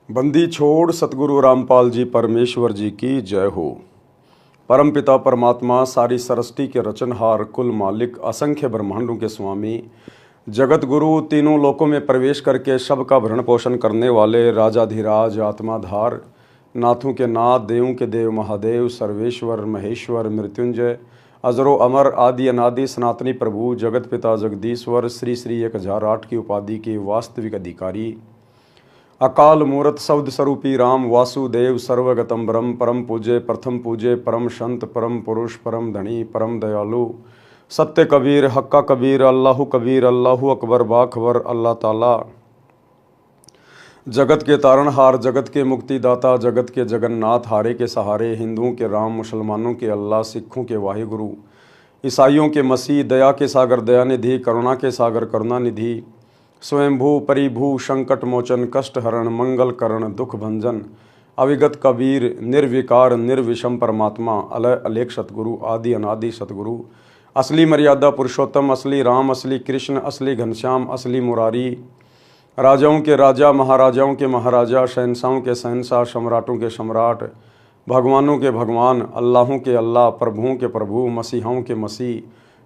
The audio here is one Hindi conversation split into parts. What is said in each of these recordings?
बंदी छोड़ सतगुरु रामपाल जी परमेश्वर जी की जय हो। परम पिता परमात्मा सारी सृष्टि के रचनहार, कुल मालिक, असंख्य ब्रह्मांडों के स्वामी, जगत गुरु, तीनों लोकों में प्रवेश करके सबका भरण पोषण करने वाले राजाधिराज, आत्माधार, नाथों के नाथ, देवों के देव, महादेव, सर्वेश्वर, महेश्वर, मृत्युंजय, अजरो अमर, आदि अनादि, सनातनी प्रभु, जगत पिता जगदीश्वर, श्री श्री 1008 की उपाधि के वास्तविक अधिकारी, अकाल मूर्त शब्द स्वरूपी राम वासुदेव, सर्वगतम ब्रह्म, परम पूज्य, प्रथम पूज्य, परम संत, परम पुरुष, परम धनी, परम दयालु, सत्य कबीर, हक्का कबीर, अल्लाहु अकबर, बाखबर, अल्लाह ताला, जगत के तारणहार, जगत के मुक्तिदाता, जगत के जगन्नाथ, हारे के सहारे, हिंदुओं के राम, मुसलमानों के अल्लाह, सिखों के वाहिगुरु, ईसाइयों के मसीह, दया के सागर दयानिधि, करुणा के सागर करुणानिधि, स्वयंभू परिभू, संकट मोचन, कष्ट हरण, मंगल करण, दुख भंजन, अविगत कबीर, निर्विकार निर्विषम परमात्मा, अलय अलेख सतगुरु, आदि अनादि सतगुरु, असली मर्यादा पुरुषोत्तम, असली राम, असली कृष्ण, असली घनश्याम, असली मुरारी, राजाओं के राजा, महाराजाओं के महाराजा, शहंशाहों के शहंशाह, सम्राटों के सम्राट, भगवानों के भगवान, अल्लाहों के अल्लाह, प्रभुओं के प्रभु, मसीहाओं के मसीह,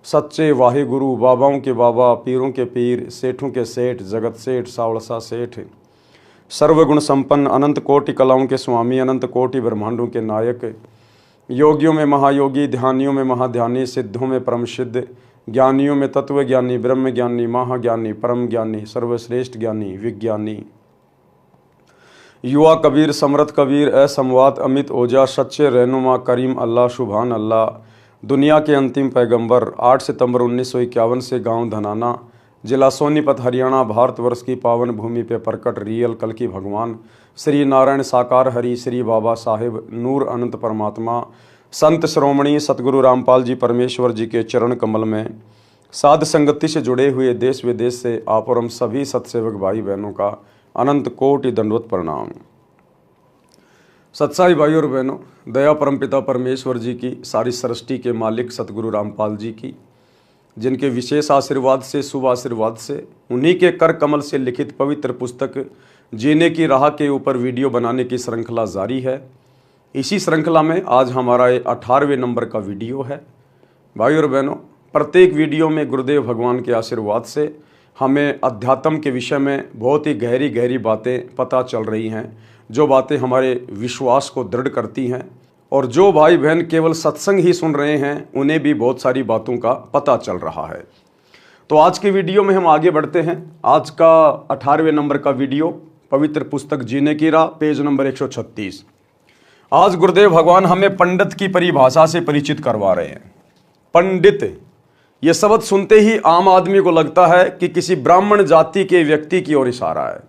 सच्चे वाहिगुरु, बाबाओं के बाबा, पीरों के पीर, सेठों के सेठ, जगत सेठ, सावड़सा सेठ, सर्वगुण संपन्न, अनंत कोटि कलाओं के स्वामी, अनंत कोटि ब्रह्मांडों के नायक, योगियों में महायोगी, ध्यानियों में महाध्यानी, सिद्धों में परम सिद्ध, ज्ञानियों में तत्व ज्ञानी, ब्रह्म ज्ञानी, महाज्ञानी, परम ज्ञानी, सर्वश्रेष्ठ ज्ञानी, विज्ञानी, युवा कबीर, समृद्ध कबीर, असमवात, अमित ओजा, सच्चे रहनुमा, करीम अल्लाह, सुभान अल्लाह, दुनिया के अंतिम पैगंबर, 8 सितंबर 1951 से गांव धनाना, जिला सोनीपत, हरियाणा, भारतवर्ष की पावन भूमि पे प्रकट रियल कल की भगवान, श्री नारायण साकार हरि, श्री बाबा साहेब, नूर अनंत परमात्मा, संत श्रोमणी सतगुरु रामपाल जी परमेश्वर जी के चरण कमल में साध संगति से जुड़े हुए देश विदेश से आप और हम सभी सत्सेवक भाई बहनों का अनंत कोटि दंडवत प्रणाम। सत्साई भाई और बहनों, दया परमपिता परमेश्वर जी की, सारी सृष्टि के मालिक सतगुरु रामपाल जी की, जिनके विशेष आशीर्वाद से, शुभ आशीर्वाद से, उन्हीं के कर कमल से लिखित पवित्र पुस्तक जीने की राह के ऊपर वीडियो बनाने की श्रृंखला जारी है। इसी श्रृंखला में आज हमारा 18वें नंबर का वीडियो है। भाई और बहनों, प्रत्येक वीडियो में गुरुदेव भगवान के आशीर्वाद से हमें अध्यात्म के विषय में बहुत ही गहरी गहरी बातें पता चल रही हैं, जो बातें हमारे विश्वास को दृढ़ करती हैं, और जो भाई बहन केवल सत्संग ही सुन रहे हैं उन्हें भी बहुत सारी बातों का पता चल रहा है। तो आज के वीडियो में हम आगे बढ़ते हैं। आज का 18वें नंबर का वीडियो, पवित्र पुस्तक जीने की राह, पेज नंबर 136। आज गुरुदेव भगवान हमें पंडित की परिभाषा से परिचित करवा रहे हैं। पंडित, यह शब्द सुनते ही आम आदमी को लगता है कि किसी ब्राह्मण जाति के व्यक्ति की ओर इशारा है,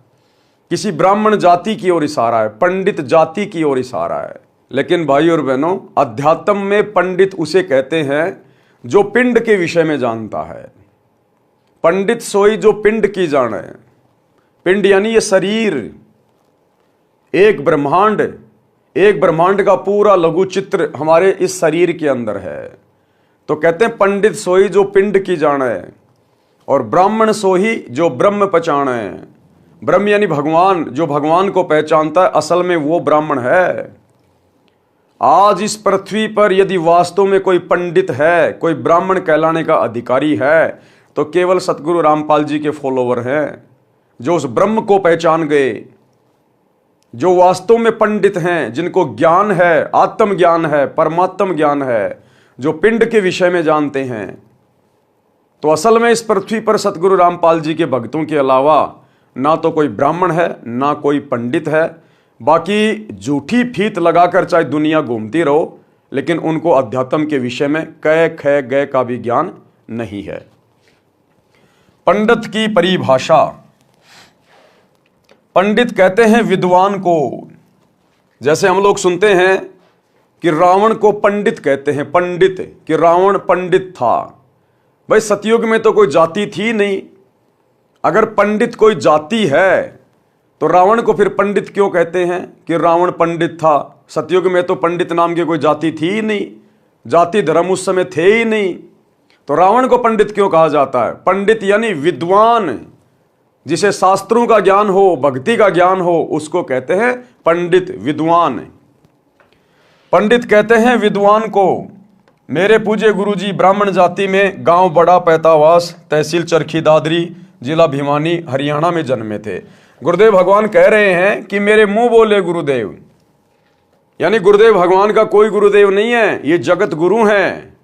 किसी ब्राह्मण जाति की ओर इशारा है, पंडित जाति की ओर इशारा है। लेकिन भाई और बहनों, अध्यात्म में पंडित उसे कहते हैं जो पिंड के विषय में जानता है। पंडित सोई जो पिंड की जाने। पिंड यानी ये शरीर, एक ब्रह्मांड का पूरा लघु चित्र हमारे इस शरीर के अंदर है। तो कहते हैं पंडित सोई जो पिंड की जाने, और ब्राह्मण सोई जो ब्रह्म पहचाने। ब्रह्म यानी भगवान, जो भगवान को पहचानता है, असल में वो ब्राह्मण है। आज इस पृथ्वी पर यदि वास्तव में कोई पंडित है, कोई ब्राह्मण कहलाने का अधिकारी है, तो केवल सतगुरु रामपाल जी के फॉलोवर हैं, जो उस ब्रह्म को पहचान गए, जो वास्तव में पंडित हैं, जिनको ज्ञान है, आत्म ज्ञान है, परमात्म ज्ञान है, जो पिंड के विषय में जानते हैं। तो असल में इस पृथ्वी पर सतगुरु रामपाल जी के भक्तों के अलावा ना तो कोई ब्राह्मण है, ना कोई पंडित है। बाकी झूठी फीत लगाकर चाहे दुनिया घूमती रहो, लेकिन उनको अध्यात्म के विषय में कै ख गय का भी ज्ञान नहीं है। पंडित की परिभाषा, पंडित कहते हैं विद्वान को। जैसे हम लोग सुनते हैं कि रावण को पंडित कहते हैं, पंडित, कि रावण पंडित था। भाई सतयुग में तो कोई जाति थी नहीं। अगर पंडित कोई जाति है तो रावण को फिर पंडित क्यों कहते हैं कि रावण पंडित था? सतयुग में तो पंडित नाम की कोई जाति थी ही नहीं, जाति धर्म उस समय थे ही नहीं, तो रावण को पंडित क्यों कहा जाता है? पंडित यानी विद्वान, जिसे शास्त्रों का ज्ञान हो, भक्ति का ज्ञान हो, उसको कहते हैं पंडित, विद्वान। पंडित कहते हैं विद्वान को। मेरे पूज्य गुरुजी ब्राह्मण जाति में गांव बड़ा पैतावास, तहसील चरखी दादरी, जिला भिवानी, हरियाणा में जन्मे थे। गुरुदेव भगवान कह रहे हैं कि मेरे मुंह बोले गुरुदेव, यानी गुरुदेव भगवान का कोई गुरुदेव नहीं है, ये जगत गुरु हैं।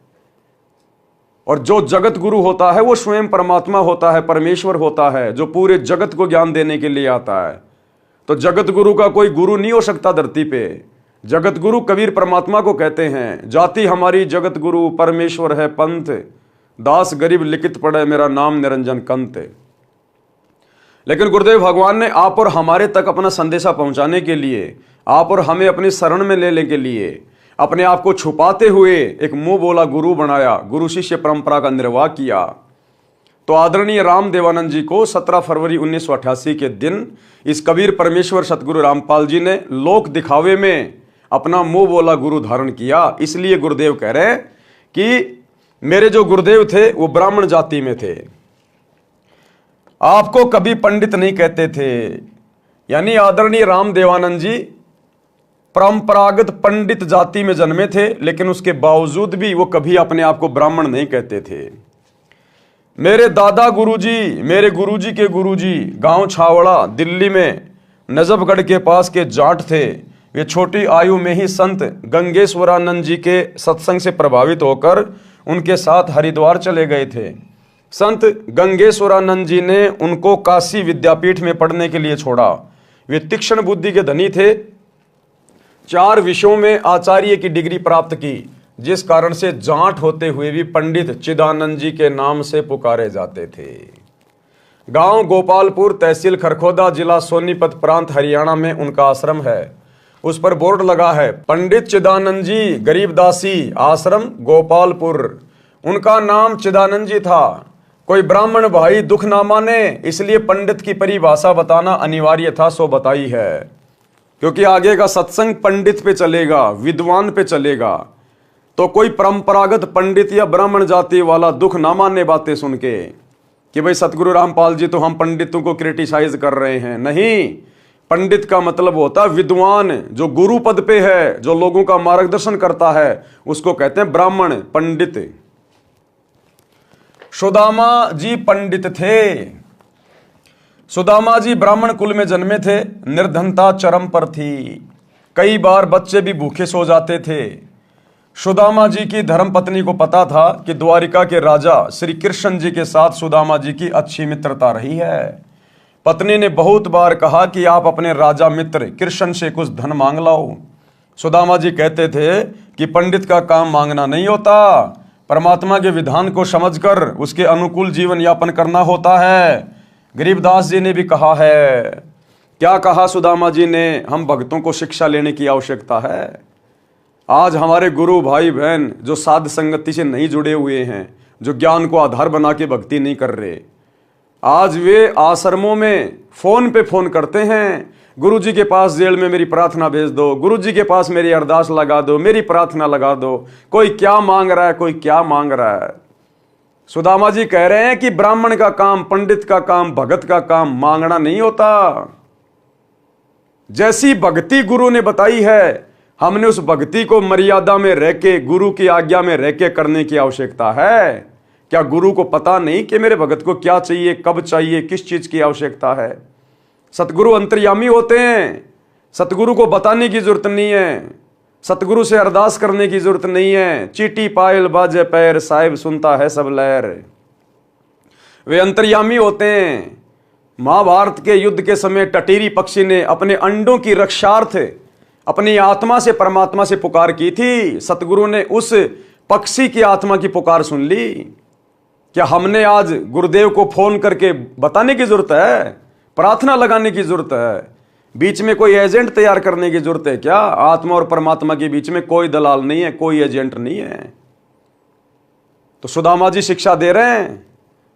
और जो जगत गुरु होता है वो स्वयं परमात्मा होता है, परमेश्वर होता है, जो पूरे जगत को ज्ञान देने के लिए आता है। तो जगत गुरु का कोई गुरु नहीं हो सकता धरती पे। जगत गुरु कबीर परमात्मा को कहते हैं। जाति हमारी जगत गुरु, परमेश्वर है पंथ, दास गरीब लिखित पढ़े, मेरा नाम निरंजन कंत। लेकिन गुरुदेव भगवान ने आप और हमारे तक अपना संदेशा पहुंचाने के लिए, आप और हमें अपनी शरण में लेने के लिए अपने आप को छुपाते हुए एक मुंह बोला गुरु बनाया, गुरु शिष्य परंपरा का निर्वाह किया। तो आदरणीय राम देवानंद जी को 17 फरवरी 1988 के दिन इस कबीर परमेश्वर सतगुरु रामपाल जी ने लोक दिखावे में अपना मुंह बोला गुरु धारण किया। इसलिए गुरुदेव कह रहे हैं कि मेरे जो गुरुदेव थे वो ब्राह्मण जाति में थे। आपको कभी पंडित नहीं कहते थे। यानी आदरणीय राम देवानंद जी परंपरागत पंडित जाति में जन्मे थे, लेकिन उसके बावजूद भी वो कभी अपने आप को ब्राह्मण नहीं कहते थे। मेरे दादा गुरुजी, मेरे गुरुजी के गुरुजी गांव छावड़ा दिल्ली में नजफगढ़ के पास के जाट थे। वे छोटी आयु में ही संत गंगेश्वरानंद जी के सत्संग से प्रभावित होकर उनके साथ हरिद्वार चले गए थे। संत गंगेश्वरानंद जी ने उनको काशी विद्यापीठ में पढ़ने के लिए छोड़ा। वे तीक्ष्ण बुद्धि के धनी थे। 4 विषयों में आचार्य की डिग्री प्राप्त की, जिस कारण से जाट होते हुए भी पंडित चिदानंद जी के नाम से पुकारे जाते थे। गांव गोपालपुर, तहसील खरखोदा, जिला सोनीपत प्रांत, हरियाणा में उनका आश्रम है। उस पर बोर्ड लगा है, पंडित चिदानंद जी गरीबदासी आश्रम गोपालपुर। उनका नाम चिदानंद जी था। कोई ब्राह्मण भाई दुख ना माने, इसलिए पंडित की परिभाषा बताना अनिवार्य था, सो बताई है। क्योंकि आगे का सत्संग पंडित पे चलेगा, विद्वान पे चलेगा। तो कोई परंपरागत पंडित या ब्राह्मण जाति वाला दुख ना मानने बातें सुन के कि भाई सतगुरु रामपाल जी तो हम पंडितों को क्रिटिसाइज कर रहे हैं। नहीं, पंडित का मतलब होता है विद्वान, जो गुरु पद पे है, जो लोगों का मार्गदर्शन करता है, उसको कहते हैं ब्राह्मण, पंडित। सुदामा जी पंडित थे। सुदामा जी ब्राह्मण कुल में जन्मे थे। निर्धनता चरम पर थी। कई बार बच्चे भी भूखे सो जाते थे। सुदामा जी की धर्मपत्नी को पता था कि द्वारिका के राजा श्री कृष्ण जी के साथ सुदामा जी की अच्छी मित्रता रही है। पत्नी ने बहुत बार कहा कि आप अपने राजा मित्र कृष्ण से कुछ धन मांग लाओ। सुदामा जी कहते थे कि पंडित का काम मांगना नहीं होता, परमात्मा के विधान को समझकर उसके अनुकूल जीवन यापन करना होता है। गरीबदास जी ने भी कहा है। क्या कहा सुदामा जी ने? हम भक्तों को शिक्षा लेने की आवश्यकता है। आज हमारे गुरु भाई बहन जो साध संगति से नहीं जुड़े हुए हैं, जो ज्ञान को आधार बना के भक्ति नहीं कर रहे, आज वे आश्रमों में फोन पे फोन करते हैं, गुरुजी के पास जेल में मेरी प्रार्थना भेज दो, गुरुजी के पास मेरी अरदास लगा दो, मेरी प्रार्थना लगा दो। कोई क्या मांग रहा है, कोई क्या मांग रहा है। सुदामा जी कह रहे हैं कि ब्राह्मण का काम, पंडित का काम, भगत का काम मांगना नहीं होता। जैसी भक्ति गुरु ने बताई है, हमने उस भक्ति को मर्यादा में रह के, गुरु की आज्ञा में रह के करने की आवश्यकता है। क्या गुरु को पता नहीं कि मेरे भगत को क्या चाहिए, कब चाहिए, किस चीज की आवश्यकता है? सतगुरु अंतर्यामी होते हैं। सतगुरु को बताने की जरूरत नहीं है, सतगुरु से अरदास करने की जरूरत नहीं है। चीटी पायल बाजे पैर, साहिब सुनता है सब लहर। वे अंतर्यामी होते हैं। महाभारत के युद्ध के समय टटीरी पक्षी ने अपने अंडों की रक्षार्थ अपनी आत्मा से परमात्मा से पुकार की थी। सतगुरु ने उस पक्षी की आत्मा की पुकार सुन ली। क्या हमने आज गुरुदेव को फोन करके बताने की जरूरत है, प्रार्थना लगाने की जरूरत है? बीच में कोई एजेंट तैयार करने की जरूरत है क्या? आत्मा और परमात्मा के बीच में कोई दलाल नहीं है, कोई एजेंट नहीं है। तो सुदामा जी शिक्षा दे रहे हैं।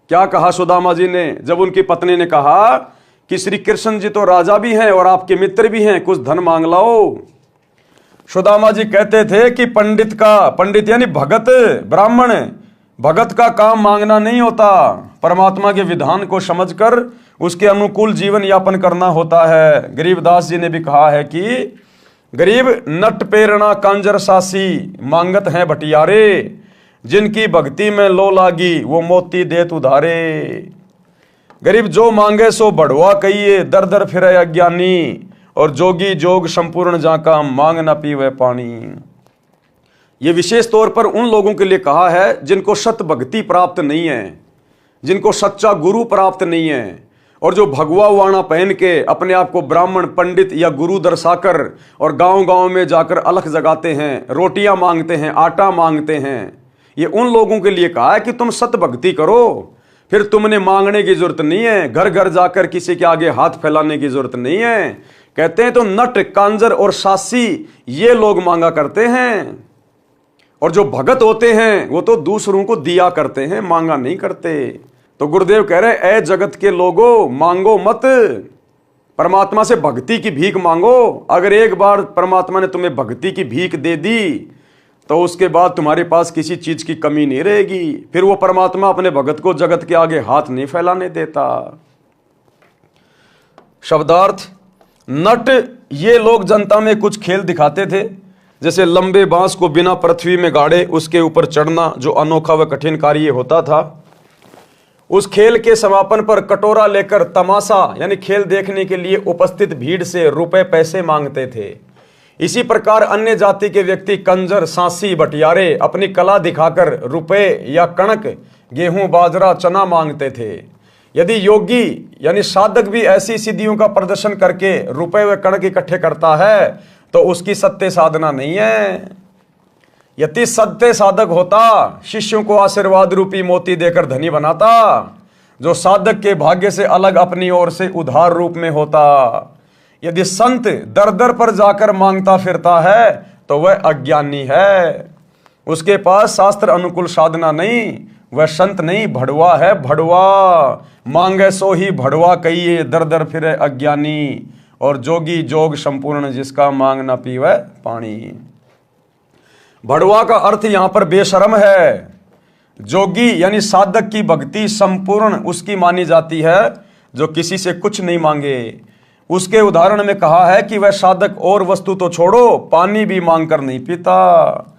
क्या कहा सुदामा जी ने जब उनकी पत्नी ने कहा कि श्री कृष्ण जी तो राजा भी हैं और आपके मित्र भी हैं, कुछ धन मांग लाओ। सुदामा जी कहते थे कि पंडित यानी भगत, ब्राह्मण, भगत का काम मांगना नहीं होता, परमात्मा के विधान को समझकर उसके अनुकूल जीवन यापन करना होता है। गरीबदास जी ने भी कहा है कि गरीब नट प्रेरणा कांजर सासी मांगत हैं भटियारे, जिनकी भक्ति में लो लागी वो मोती देत उधारे। गरीब जो मांगे सो बढ़वा कहिए, दर दर फिरे अज्ञानी, और जोगी जोग संपूर्ण जाका मांग न पीवे पानी। ये विशेष तौर पर उन लोगों के लिए कहा है जिनको सत भक्ति प्राप्त नहीं है, जिनको सच्चा गुरु प्राप्त नहीं है, और जो भगवा वाणा पहन के अपने आप को ब्राह्मण पंडित या गुरु दर्शाकर और गांव गांव में जाकर अलख जगाते हैं, रोटियां मांगते हैं, आटा मांगते हैं। ये उन लोगों के लिए कहा है कि तुम सत भक्ति करो, फिर तुमने मांगने की जरूरत नहीं है, घर घर जाकर किसी के आगे हाथ फैलाने की जरूरत नहीं है। कहते हैं तो नट कांजर और सासी ये लोग मांगा करते हैं, और जो भगत होते हैं वो तो दूसरों को दिया करते हैं, मांगा नहीं करते। तो गुरुदेव कह रहे ए जगत के लोगों, मांगो मत, परमात्मा से भक्ति की भीख मांगो। अगर एक बार परमात्मा ने तुम्हें भक्ति की भीख दे दी तो उसके बाद तुम्हारे पास किसी चीज की कमी नहीं रहेगी। फिर वो परमात्मा अपने भगत को जगत के आगे हाथ नहीं फैलाने देता। शब्दार्थ, नट ये लोग जनता में कुछ खेल दिखाते थे, जैसे लंबे बांस को बिना पृथ्वी में गाड़े उसके ऊपर चढ़ना, जो अनोखा व कठिन कार्य होता था। उस खेल के समापन पर कटोरा लेकर तमाशा यानी खेल देखने के लिए उपस्थित भीड़ से रुपए पैसे मांगते थे। इसी प्रकार अन्य जाति के व्यक्ति कंजर, सांसी, बटियारे अपनी कला दिखाकर रुपए या कणक, गेहूं, बाजरा, चना मांगते थे। यदि योगी यानी साधक भी ऐसी सिद्धियों का प्रदर्शन करके रुपए व कणक इकट्ठे करता है तो उसकी सत्य साधना नहीं है। यदि सत्य साधक होता, शिष्यों को आशीर्वाद रूपी मोती देकर धनी बनाता, जो साधक के भाग्य से अलग अपनी ओर से उधार रूप में होता। यदि संत दर दर पर जाकर मांगता फिरता है तो वह अज्ञानी है, उसके पास शास्त्र अनुकूल साधना नहीं, वह संत नहीं, भड़वा है, भड़वा। मांगे सो ही भड़वा कहिए, दर दर फिरे अज्ञानी, और जोगी जोग संपूर्ण जिसका मांग ना पीवे पानी। भड़वा का अर्थ यहां पर बेशर्म है। जोगी यानी साधक की भक्ति संपूर्ण उसकी मानी जाती है जो किसी से कुछ नहीं मांगे। उसके उदाहरण में कहा है कि वह साधक और वस्तु तो छोड़ो, पानी भी मांगकर नहीं पीता।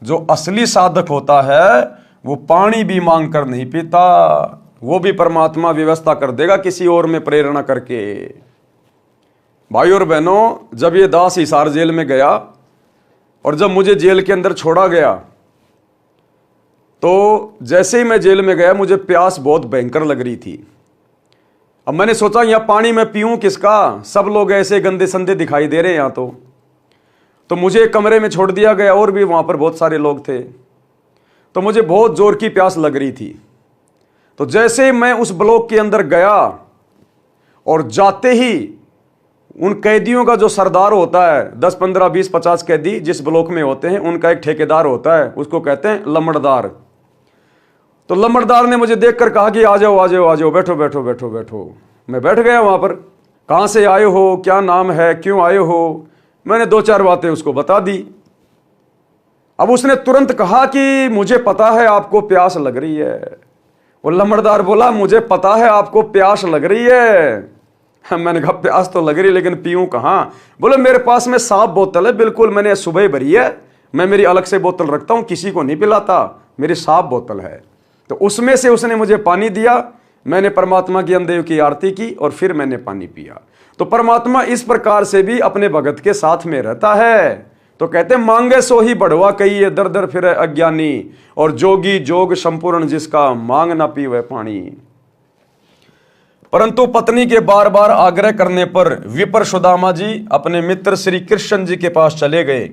जो असली साधक होता है वो पानी भी मांगकर नहीं पीता, वो भी परमात्मा व्यवस्था कर देगा किसी और में प्रेरणा करके। भाइयों और बहनों, जब ये दास हिसार जेल में गया और जब मुझे जेल के अंदर छोड़ा गया तो जैसे ही मैं जेल में गया मुझे प्यास बहुत भयंकर लग रही थी। अब मैंने सोचा यहां पानी मैं पीऊं किसका, सब लोग ऐसे गंदे संदे दिखाई दे रहे हैं यहां तो मुझे कमरे में छोड़ दिया गया और भी वहां पर बहुत सारे लोग थे। तो मुझे बहुत जोर की प्यास लग रही थी। तो जैसे मैं उस ब्लॉक के अंदर गया और जाते ही उन कैदियों का जो सरदार होता है, 10, 15, 20, 50 कैदी जिस ब्लॉक में होते हैं, उनका एक ठेकेदार होता है, उसको कहते हैं लम्बड़दार। तो लम्बड़दार ने मुझे देखकर कहा कि आ जाओ आ जाओ आ जाओ, बैठो बैठो बैठो बैठो। मैं बैठ गया वहां पर। कहां से आए हो, क्या नाम है, क्यों आए हो, मैंने 2-4 बातें उसको बता दी। अब उसने तुरंत कहा कि मुझे पता है आपको प्यास लग रही है। वो लम्बड़दार बोला मुझे पता है आपको प्यास लग रही है। मैंने कहा प्यास तो लग रही है लेकिन पीऊं कहां। बोले मेरे पास में साफ बोतल है, बिल्कुल मैंने सुबह भरी है, मैं मेरी अलग से बोतल रखता हूं, किसी को नहीं पिलाता, मेरी साफ बोतल है। तो उसमें से उसने मुझे पानी दिया, मैंने परमात्मा की अंदेव की आरती की और फिर मैंने पानी पिया। तो परमात्मा इस प्रकार से भी अपने भगत के साथ में रहता है। तो कहते मांगे सो ही बढ़वा कहिए, दर दर फिरे अज्ञानी, और जोगी जोग संपूर्ण जिसका मांग ना पीवे पानी। परंतु पत्नी के बार बार आग्रह करने पर विपर सुदामा जी अपने मित्र श्री कृष्ण जी के पास चले गए।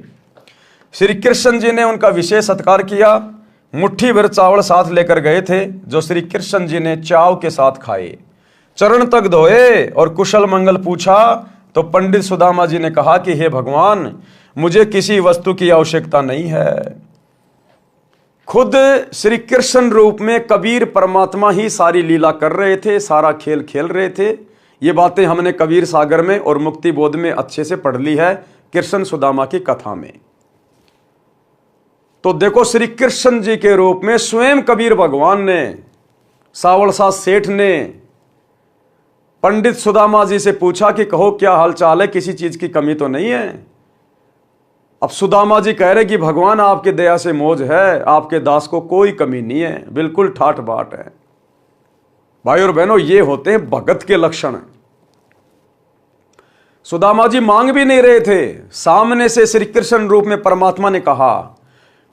श्री कृष्ण जी ने उनका विशेष सत्कार किया। मुट्ठी भर चावल साथ लेकर गए थे जो श्री कृष्ण जी ने चाव के साथ खाए। चरण तक धोए और कुशल मंगल पूछा तो पंडित सुदामा जी ने कहा कि हे भगवान, मुझे किसी वस्तु की आवश्यकता नहीं है। खुद श्री कृष्ण रूप में कबीर परमात्मा ही सारी लीला कर रहे थे, सारा खेल खेल रहे थे। ये बातें हमने कबीर सागर में और मुक्ति बोध में अच्छे से पढ़ ली है, कृष्ण सुदामा की कथा में। तो देखो श्री कृष्ण जी के रूप में स्वयं कबीर भगवान ने, सावल साथ सेठ ने पंडित सुदामा जी से पूछा कि कहो क्या हाल चाल है, किसी चीज की कमी तो नहीं है। अब सुदामा जी कह रहे कि भगवान आपके दया से मौज है, आपके दास को कोई कमी नहीं है, बिल्कुल ठाठ बाट है। भाई और बहनों, ये होते हैं भगत के लक्षण। सुदामा जी मांग भी नहीं रहे थे, सामने से श्री कृष्ण रूप में परमात्मा ने कहा,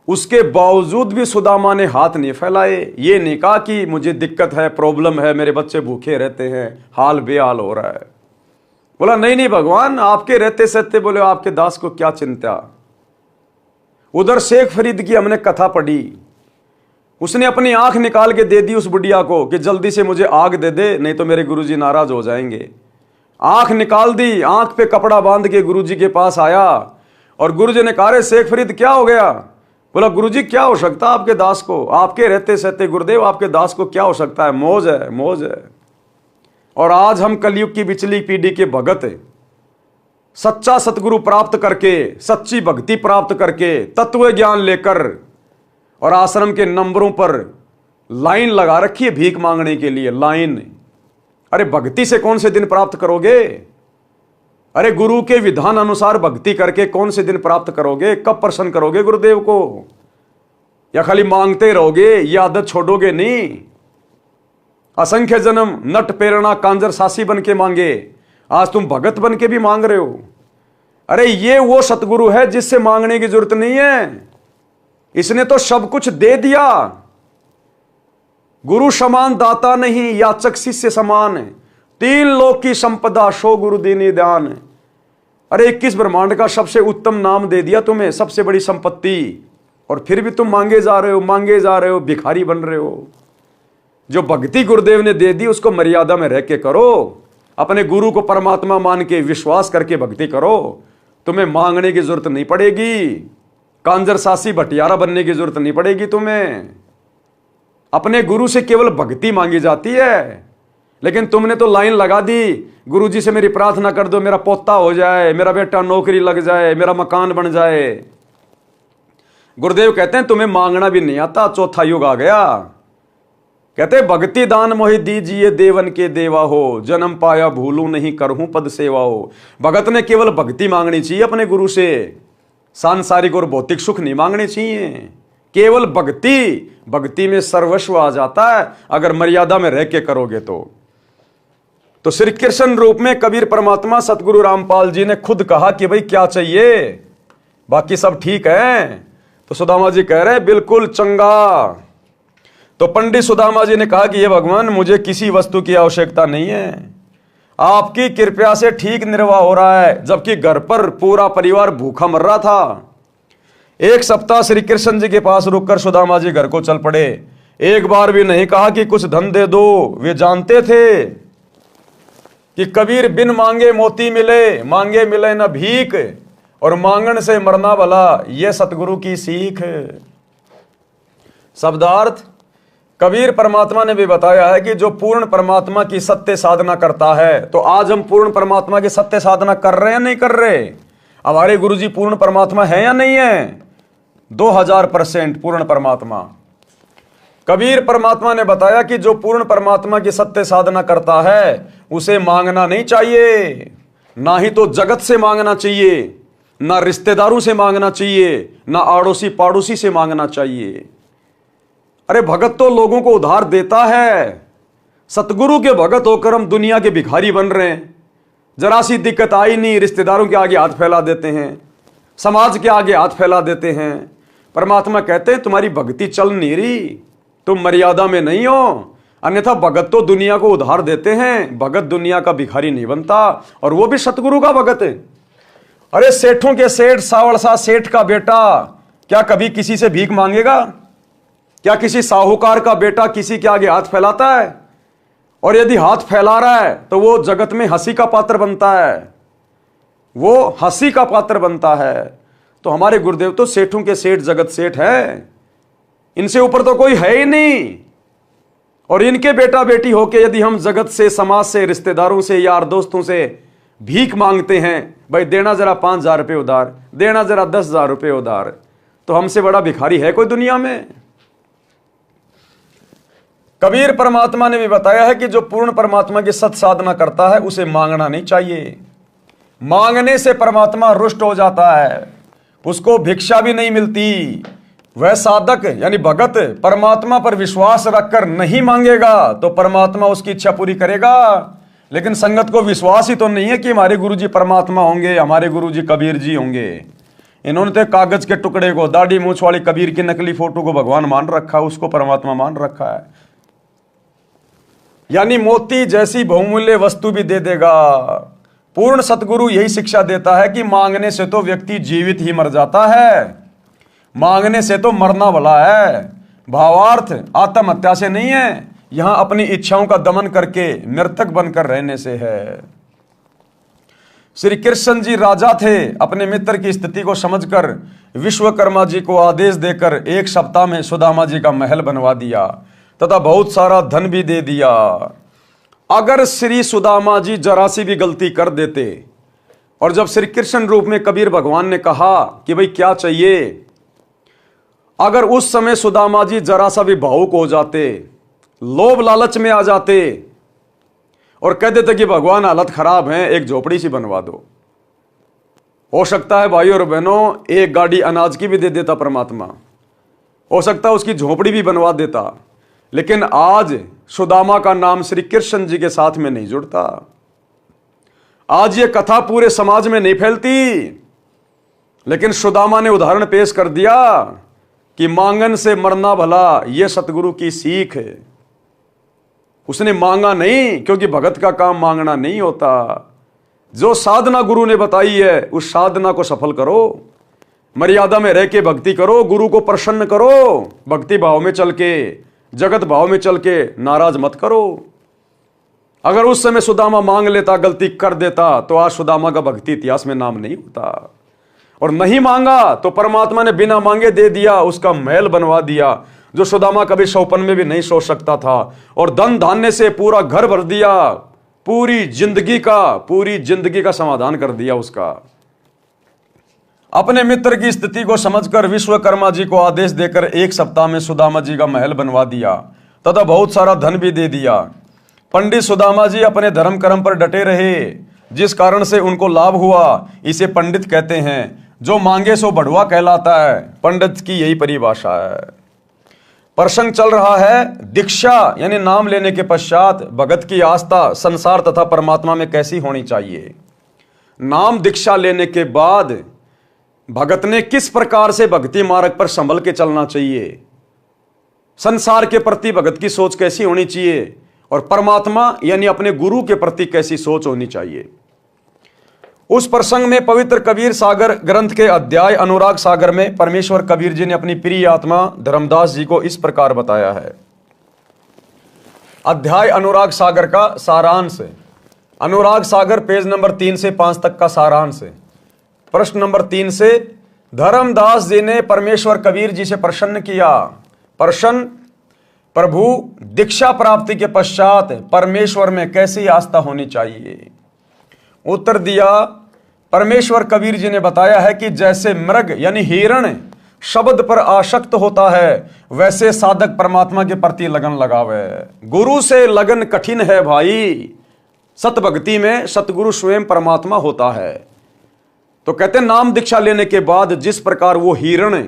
उसके बावजूद भी सुदामा ने हाथ नहीं फैलाए। ये नहीं कहा कि मुझे दिक्कत है, प्रॉब्लम है, मेरे बच्चे भूखे रहते हैं, हाल बेहाल हो रहा है। बोला नहीं नहीं भगवान, आपके रहते सहते बोले आपके दास को क्या चिंता। उधर शेख फरीद की हमने कथा पढ़ी, उसने अपनी आंख निकाल के दे दी उस बुढ़िया को कि जल्दी से मुझे आग दे दे, नहीं तो मेरे गुरुजी नाराज हो जाएंगे। आंख निकाल दी, आंख पे कपड़ा बांध के गुरुजी के पास आया और गुरुजी ने कहा, रे शेख फरीद क्या हो गया। बोला गुरुजी क्या हो सकता आपके दास को, आपके रहते सहते गुरुदेव आपके दास को क्या हो सकता है, मौज है मौज है। और आज हम कलयुग की बिचली पीढ़ी के भगत, सच्चा सतगुरु प्राप्त करके, सच्ची भक्ति प्राप्त करके, तत्व ज्ञान लेकर और आश्रम के नंबरों पर लाइन लगा रखी है भीख मांगने के लिए, लाइन। अरे भक्ति से कौन से दिन प्राप्त करोगे? अरे गुरु के विधान अनुसार भक्ति करके कौन से दिन प्राप्त करोगे? कब प्रसन्न करोगे गुरुदेव को? या खाली मांगते रहोगे? ये आदत छोड़ोगे नहीं। असंख्य जन्म नट प्रेरणा कांजर सासी बन के मांगे, आज तुम भगत बन के भी मांग रहे हो। अरे ये वो सतगुरु है जिससे मांगने की जरूरत नहीं है, इसने तो सब कुछ दे दिया। गुरु समान दाता नहीं, याचक शिष्य समान, तीन लोक की संपदा सो गुरु दीनी दान। अरे 21 ब्रह्मांड का सबसे उत्तम नाम दे दिया तुम्हें, सबसे बड़ी संपत्ति, और फिर भी तुम मांगे जा रहे हो, मांगे जा रहे हो, भिखारी बन रहे हो। जो भक्ति गुरुदेव ने दे दी उसको मर्यादा में रह के करो, अपने गुरु को परमात्मा मान के विश्वास करके भक्ति करो, तुम्हें मांगने की जरूरत नहीं पड़ेगी, कांजर सासी भटियारा बनने की जरूरत नहीं पड़ेगी तुम्हें। अपने गुरु से केवल भक्ति मांगी जाती है। लेकिन तुमने तो लाइन लगा दी, गुरुजी से मेरी प्रार्थना कर दो, मेरा पोता हो जाए, मेरा बेटा नौकरी लग जाए, मेरा मकान बन जाए। गुरुदेव कहते हैं तुम्हें मांगना भी नहीं आता, चौथा युग आ गया। कहते भक्ति दान मोहि दीजिए देवन के देवा हो, जन्म पाया भूलू नहीं करहूं पद सेवा हो। भगत ने केवल भक्ति मांगनी चाहिए अपने गुरु से, सांसारिक और भौतिक सुख नहीं मांगने चाहिए, केवल भक्ति। भक्ति में सर्वस्व आ जाता है अगर मर्यादा में रह के करोगे तो श्री कृष्ण रूप में कबीर परमात्मा सतगुरु रामपाल जी ने खुद कहा कि भाई क्या चाहिए, बाकी सब ठीक है। तो सुदामा जी कह रहे बिल्कुल चंगा। तो पंडित सुदामा जी ने कहा कि ये भगवान मुझे किसी वस्तु की आवश्यकता नहीं है, आपकी कृपया से ठीक निर्वाह हो रहा है, जबकि घर पर पूरा परिवार भूखा मर रहा था। एक सप्ताह श्री कृष्ण जी के पास रुककर सुदामा जी घर को चल पड़े। एक बार भी नहीं कहा कि कुछ धन दे दो, वे जानते थे कि कबीर बिन मांगे मोती मिले, मांगे मिले न भीख, और मांगन से मरना भला, यह सतगुरु की सीख। शब्दार्थ, कबीर परमात्मा ने भी बताया है कि जो पूर्ण परमात्मा की सत्य साधना करता है, तो आज हम पूर्ण परमात्मा की सत्य साधना कर रहे हैं नहीं कर रहे? हमारे गुरुजी पूर्ण परमात्मा है या नहीं है? 2000% पूर्ण परमात्मा। कबीर परमात्मा ने बताया कि जो पूर्ण परमात्मा की सत्य साधना करता है उसे मांगना नहीं चाहिए, ना ही तो जगत से मांगना चाहिए, ना रिश्तेदारों से मांगना चाहिए, ना आड़ोसी पाड़ोसी से मांगना चाहिए। अरे भगत तो लोगों को उधार देता है, सतगुरु के भगत होकर हम दुनिया के भिखारी बन रहे हैं। जरा सी दिक्कत आई नहीं, रिश्तेदारों के आगे हाथ फैला देते हैं, समाज के आगे हाथ फैला देते हैं। परमात्मा कहते हैं तुम्हारी भक्ति चल नहीं रही, तुम मर्यादा में नहीं हो, अन्यथा भगत तो दुनिया को उधार देते हैं, भगत दुनिया का भिखारी नहीं बनता, और वो भी सतगुरु का भगत है। अरे सेठों के सेठ सावड़ सा सेठ का बेटा क्या कभी किसी से भीख मांगेगा? क्या किसी साहूकार का बेटा किसी के आगे हाथ फैलाता है? और यदि हाथ फैला रहा है तो वो जगत में हंसी का पात्र बनता है, वो हंसी का पात्र बनता है। तो हमारे गुरुदेव तो सेठों के सेठ जगत सेठ है, इनसे ऊपर तो कोई है ही नहीं। और इनके बेटा बेटी होके यदि हम जगत से, समाज से, रिश्तेदारों से, यार दोस्तों से भीख मांगते हैं, भाई देना जरा 5000 रुपये उधार, देना जरा 10,000 रुपये उधार, तो हमसे बड़ा भिखारी है कोई दुनिया में? कबीर परमात्मा ने भी बताया है कि जो पूर्ण परमात्मा की सत साधना करता है उसे मांगना नहीं चाहिए। मांगने से परमात्मा रुष्ट हो जाता है, उसको भिक्षा भी नहीं मिलती। वह साधक यानी भगत परमात्मा पर विश्वास रखकर नहीं मांगेगा तो परमात्मा उसकी इच्छा पूरी करेगा। लेकिन संगत को विश्वास ही तो नहीं है कि हमारे गुरुजी परमात्मा होंगे, हमारे गुरुजी कबीर जी होंगे। इन्होंने तो कागज के टुकड़े को, दाढ़ी मूछ वाली कबीर की नकली फोटो को भगवान मान रखा, उसको परमात्मा मान रखा है। यानी मोती जैसी बहुमूल्य वस्तु भी दे देगा। पूर्ण सतगुरु यही शिक्षा देता है कि मांगने से तो व्यक्ति जीवित ही मर जाता है, मांगने से तो मरना भला है। भावार्थ आत्महत्या से नहीं है, यहां अपनी इच्छाओं का दमन करके मृतक बनकर रहने से है। श्री कृष्ण जी राजा थे, अपने मित्र की स्थिति को समझकर विश्वकर्मा जी को आदेश देकर 1 सप्ताह में सुदामा जी का महल बनवा दिया तथा बहुत सारा धन भी दे दिया। अगर श्री सुदामा जी जरा सी भी गलती कर देते और जब श्री कृष्ण रूप में कबीर भगवान ने कहा कि भाई क्या चाहिए, अगर उस समय सुदामा जी जरा सा भी भावुक हो जाते, लोभ लालच में आ जाते और कह देते कि भगवान हालत खराब है, एक झोपड़ी सी बनवा दो, हो सकता है भाइयों और बहनों 1 गाड़ी अनाज की भी दे देता परमात्मा, हो सकता है उसकी झोपड़ी भी बनवा देता। लेकिन आज सुदामा का नाम श्री कृष्ण जी के साथ में नहीं जुड़ता, आज ये कथा पूरे समाज में नहीं फैलती। लेकिन सुदामा ने उदाहरण पेश कर दिया कि मांगन से मरना भला, ये सतगुरु की सीख है। उसने मांगा नहीं, क्योंकि भगत का काम मांगना नहीं होता। जो साधना गुरु ने बताई है उस साधना को सफल करो, मर्यादा में रह के भक्ति करो, गुरु को प्रसन्न करो, भक्ति भाव में चल के, जगत भाव में चल के नाराज मत करो। अगर उस समय सुदामा मांग लेता, गलती कर देता, तो आज सुदामा का भक्ति इतिहास में नाम नहीं होता। और नहीं मांगा तो परमात्मा ने बिना मांगे दे दिया, उसका महल बनवा दिया जो सुदामा कभी सौपन में भी नहीं सोच सकता था, और धन धान्य से पूरा घर भर दिया, पूरी जिंदगी का समाधान कर दिया उसका। अपने मित्र की स्थिति को समझकर विश्वकर्मा जी को आदेश देकर 1 सप्ताह में सुदामा जी का महल बनवा दिया तथा बहुत सारा धन भी दे दिया। पंडित सुदामा जी अपने धर्म कर्म पर डटे रहे, जिस कारण से उनको लाभ हुआ। इसे पंडित कहते हैं, जो मांगे सो बढ़ुआ कहलाता है। पंडित की यही परिभाषा है। प्रसंग चल रहा है दीक्षा यानी नाम लेने के पश्चात भगत की आस्था संसार तथा परमात्मा में कैसी होनी चाहिए। नाम दीक्षा लेने के बाद भगत ने किस प्रकार से भक्ति मार्ग पर संभल के चलना चाहिए, संसार के प्रति भगत की सोच कैसी होनी चाहिए और परमात्मा यानी अपने गुरु के प्रति कैसी सोच होनी चाहिए। उस प्रसंग में पवित्र कबीर सागर ग्रंथ के अध्याय अनुराग सागर में परमेश्वर कबीर जी ने अपनी प्रिय आत्मा धर्मदास जी को इस प्रकार बताया है। अध्याय अनुराग सागर का सारांश, अनुराग सागर पेज नंबर 3 से 5 तक का सारांश। प्रश्न नंबर 3 से, धर्मदास जी ने परमेश्वर कबीर जी से प्रश्न किया। प्रश्न, प्रभु दीक्षा प्राप्ति के पश्चात परमेश्वर में कैसी आस्था होनी चाहिए। उत्तर दिया, परमेश्वर कबीर जी ने बताया है कि जैसे मृग यानी हिरण शब्द पर आसक्त होता है, वैसे साधक परमात्मा के प्रति लगन लगावे। गुरु से लगन कठिन है भाई, सतभक्ति में सतगुरु स्वयं परमात्मा होता है। तो कहते नाम दीक्षा लेने के बाद जिस प्रकार वो हिरण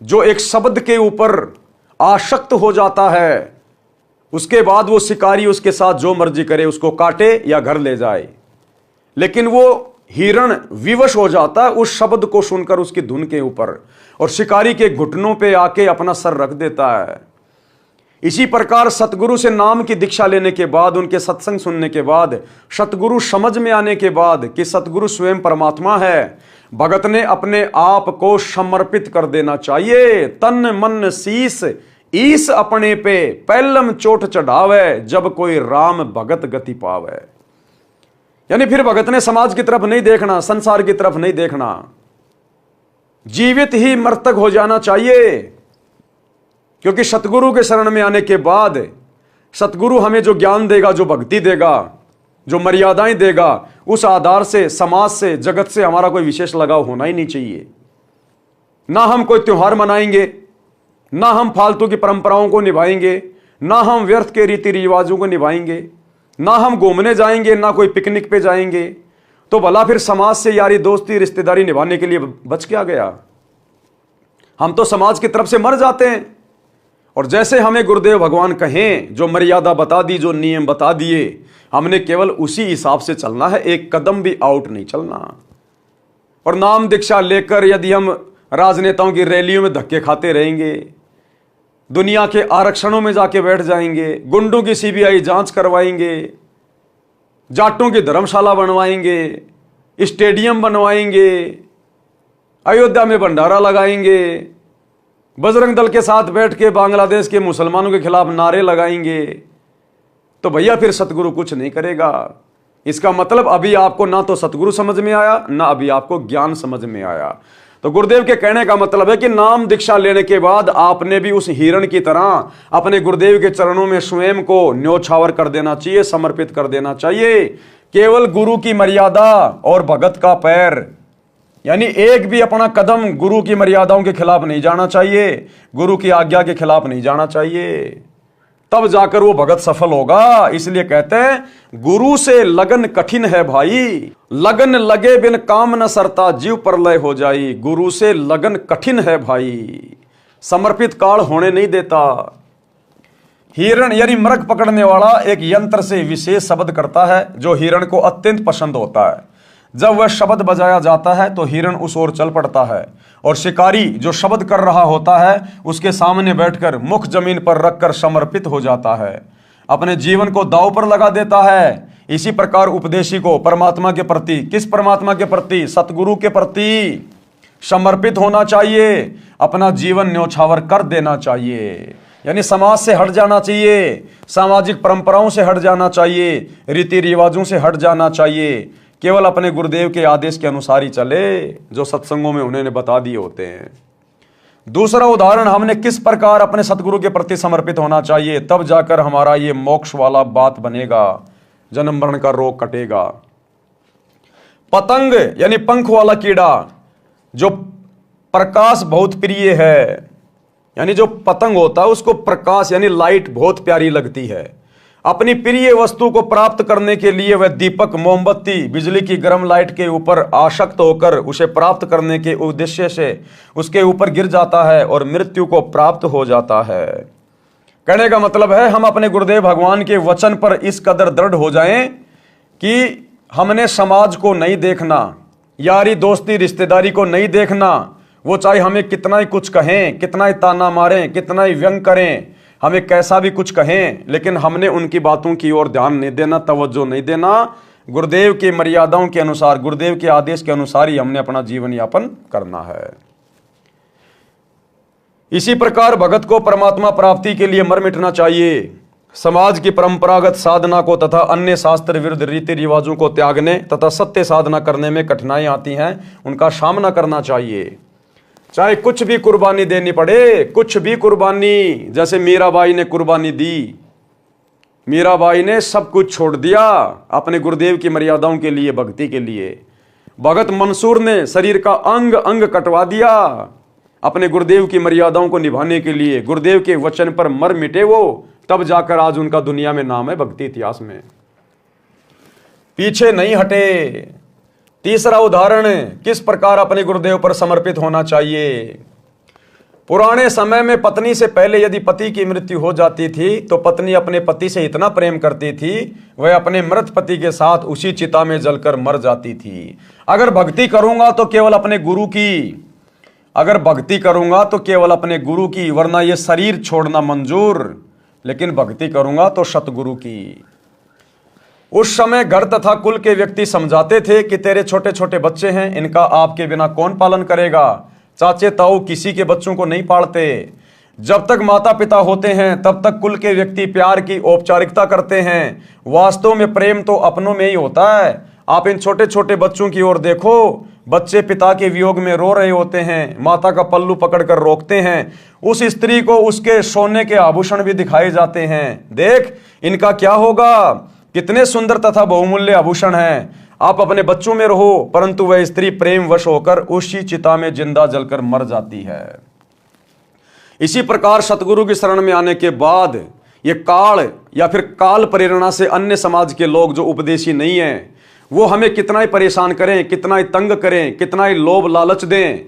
जो एक शब्द के ऊपर आसक्त हो जाता है, उसके बाद वो शिकारी उसके साथ जो मर्जी करे, उसको काटे या घर ले जाए, लेकिन वो हिरण विवश हो जाता है उस शब्द को सुनकर उसकी धुन के ऊपर, और शिकारी के घुटनों पे आके अपना सर रख देता है। इसी प्रकार सतगुरु से नाम की दीक्षा लेने के बाद, उनके सत्संग सुनने के बाद, सतगुरु समझ में आने के बाद कि सतगुरु स्वयं परमात्मा है, भगत ने अपने आप को समर्पित कर देना चाहिए। तन मन शीस ईस अपने पे पहलम चोट चढ़ावे, जब कोई राम भगत गति पावे। यानी फिर भगत ने समाज की तरफ नहीं देखना, संसार की तरफ नहीं देखना, जीवित ही मृतक हो जाना चाहिए। क्योंकि सतगुरु के शरण में आने के बाद सतगुरु हमें जो ज्ञान देगा, जो भक्ति देगा, जो मर्यादाएं देगा, उस आधार से समाज से, जगत से हमारा कोई विशेष लगाव होना ही नहीं चाहिए। ना हम कोई त्योहार मनाएंगे, ना हम फालतू की परंपराओं को निभाएंगे, ना हम व्यर्थ के रीति रिवाजों को निभाएंगे, ना हम घूमने जाएंगे, ना कोई पिकनिक पे जाएंगे, तो भला फिर समाज से यारी दोस्ती रिश्तेदारी निभाने के लिए बच क्या गया? हम तो समाज की तरफ से मर जाते हैं। और जैसे हमें गुरुदेव भगवान कहें, जो मर्यादा बता दी, जो नियम बता दिए, हमने केवल उसी हिसाब से चलना है, एक कदम भी आउट नहीं चलना। और नाम दीक्षा लेकर यदि हम राजनेताओं की रैलियों में धक्के खाते रहेंगे, दुनिया के आरक्षणों में जाके बैठ जाएंगे, गुंडों की सीबीआई जांच करवाएंगे, जाटों की धर्मशाला बनवाएंगे, स्टेडियम बनवाएंगे, अयोध्या में भंडारा लगाएंगे, बजरंग दल के साथ बैठ के बांग्लादेश के मुसलमानों के खिलाफ नारे लगाएंगे, तो भैया फिर सतगुरु कुछ नहीं करेगा। इसका मतलब अभी आपको ना तो सतगुरु समझ में आया, ना अभी आपको ज्ञान समझ में आया। तो गुरुदेव के कहने का मतलब है कि नाम दीक्षा लेने के बाद आपने भी उस हिरण की तरह अपने गुरुदेव के चरणों में स्वयं को न्योछावर कर देना चाहिए, समर्पित कर देना चाहिए। केवल गुरु की मर्यादा और भगत का पैर, यानी एक भी अपना कदम गुरु की मर्यादाओं के खिलाफ नहीं जाना चाहिए, गुरु की आज्ञा के खिलाफ नहीं जाना चाहिए, तब जाकर वो भगत सफल होगा। इसलिए कहते हैं गुरु से लगन कठिन है भाई, लगन लगे बिन काम न सरता, जीव प्रलय हो जाई। गुरु से लगन कठिन है भाई, समर्पित काल होने नहीं देता। हिरण यानी मृग पकड़ने वाला एक यंत्र से विशेष शब्द करता है जो हिरण को अत्यंत पसंद होता है। जब वह शब्द बजाया जाता है तो हिरण उस ओर चल पड़ता है, और शिकारी जो शब्द कर रहा होता है उसके सामने बैठकर मुख जमीन पर रखकर समर्पित हो जाता है, अपने जीवन को दांव पर लगा देता है। इसी प्रकार उपदेशी को परमात्मा के प्रति, किस परमात्मा के प्रति? सतगुरु के प्रति समर्पित होना चाहिए, अपना जीवन न्योछावर कर देना चाहिए, यानी समाज से हट जाना चाहिए, सामाजिक परंपराओं से हट जाना चाहिए, रीति रिवाजों से हट जाना चाहिए, केवल अपने गुरुदेव के आदेश के अनुसार ही चले जो सत्संगों में उन्होंने बता दिए होते हैं। दूसरा उदाहरण, हमने किस प्रकार अपने सतगुरु के प्रति समर्पित होना चाहिए, तब जाकर हमारा ये मोक्ष वाला बात बनेगा, जन्म मरण का रोग कटेगा। पतंग यानी पंख वाला कीड़ा जो प्रकाश बहुत प्रिय है, यानी जो पतंग होता है उसको प्रकाश यानी लाइट बहुत प्यारी लगती है। अपनी प्रिय वस्तु को प्राप्त करने के लिए वह दीपक, मोमबत्ती, बिजली की गर्म लाइट के ऊपर आसक्त होकर उसे प्राप्त करने के उद्देश्य से उसके ऊपर गिर जाता है और मृत्यु को प्राप्त हो जाता है। कहने का मतलब है हम अपने गुरुदेव भगवान के वचन पर इस कदर दृढ़ हो जाएं कि हमने समाज को नहीं देखना, यारी दोस्ती रिश्तेदारी को नहीं देखना, वो चाहे हमें कितना ही कुछ कहें, कितना ही ताना मारें, कितना ही व्यंग करें, हमें कैसा भी कुछ कहें, लेकिन हमने उनकी बातों की ओर ध्यान नहीं देना, तवज्जो नहीं देना। गुरुदेव की मर्यादाओं के अनुसार, गुरुदेव के आदेश के अनुसार ही हमने अपना जीवन यापन करना है। इसी प्रकार भगत को परमात्मा प्राप्ति के लिए मर मिटना चाहिए। समाज की परंपरागत साधना को तथा अन्य शास्त्र विरुद्ध रीति रिवाजों को त्यागने तथा सत्य साधना करने में कठिनाई आती हैं, उनका सामना करना चाहिए। चाहे कुछ भी कुर्बानी देनी पड़े, कुछ भी कुर्बानी, जैसे मीराबाई ने कुर्बानी दी, मीराबाई ने सब कुछ छोड़ दिया अपने गुरुदेव की मर्यादाओं के लिए, भक्ति के लिए। भगत मंसूर ने शरीर का अंग अंग कटवा दिया अपने गुरुदेव की मर्यादाओं को निभाने के लिए। गुरुदेव के वचन पर मर मिटे वो, तब जाकर आज उनका दुनिया में नाम है, भक्ति इतिहास में। पीछे नहीं हटे। तीसरा उदाहरण, किस प्रकार अपने गुरुदेव पर समर्पित होना चाहिए। पुराने समय में पत्नी से पहले यदि पति की मृत्यु हो जाती थी तो पत्नी अपने पति से इतना प्रेम करती थी, वह अपने मृत पति के साथ उसी चिता में जलकर मर जाती थी। अगर भक्ति करूंगा तो केवल अपने गुरु की, अगर भक्ति करूंगा तो केवल अपने गुरु की, वरना यह शरीर छोड़ना मंजूर, लेकिन भक्ति करूंगा तो सतगुरु की। उस समय घर तथा कुल के व्यक्ति समझाते थे कि तेरे छोटे छोटे बच्चे हैं, इनका आपके बिना कौन पालन करेगा। चाचे ताऊ किसी के बच्चों को नहीं पालते। जब तक माता पिता होते हैं तब तक कुल के व्यक्ति प्यार की औपचारिकता करते हैं, वास्तव में प्रेम तो अपनों में ही होता है। आप इन छोटे छोटे बच्चों की ओर देखो, बच्चे पिता के वियोग में रो रहे होते हैं, माता का पल्लू पकड़कर रोकते हैं। उस स्त्री को उसके सोने के आभूषण भी दिखाए जाते हैं, देख इनका क्या होगा, कितने सुंदर तथा बहुमूल्य आभूषण हैं। आप अपने बच्चों में रहो, परंतु वह स्त्री प्रेम वश होकर उसी चिता में जिंदा जलकर मर जाती है। इसी प्रकार सतगुरु की शरण में आने के बाद ये काल या फिर काल प्रेरणा से अन्य समाज के लोग जो उपदेशी नहीं हैं वो हमें कितना ही परेशान करें, कितना ही तंग करें, कितना ही लोभ लालच दें,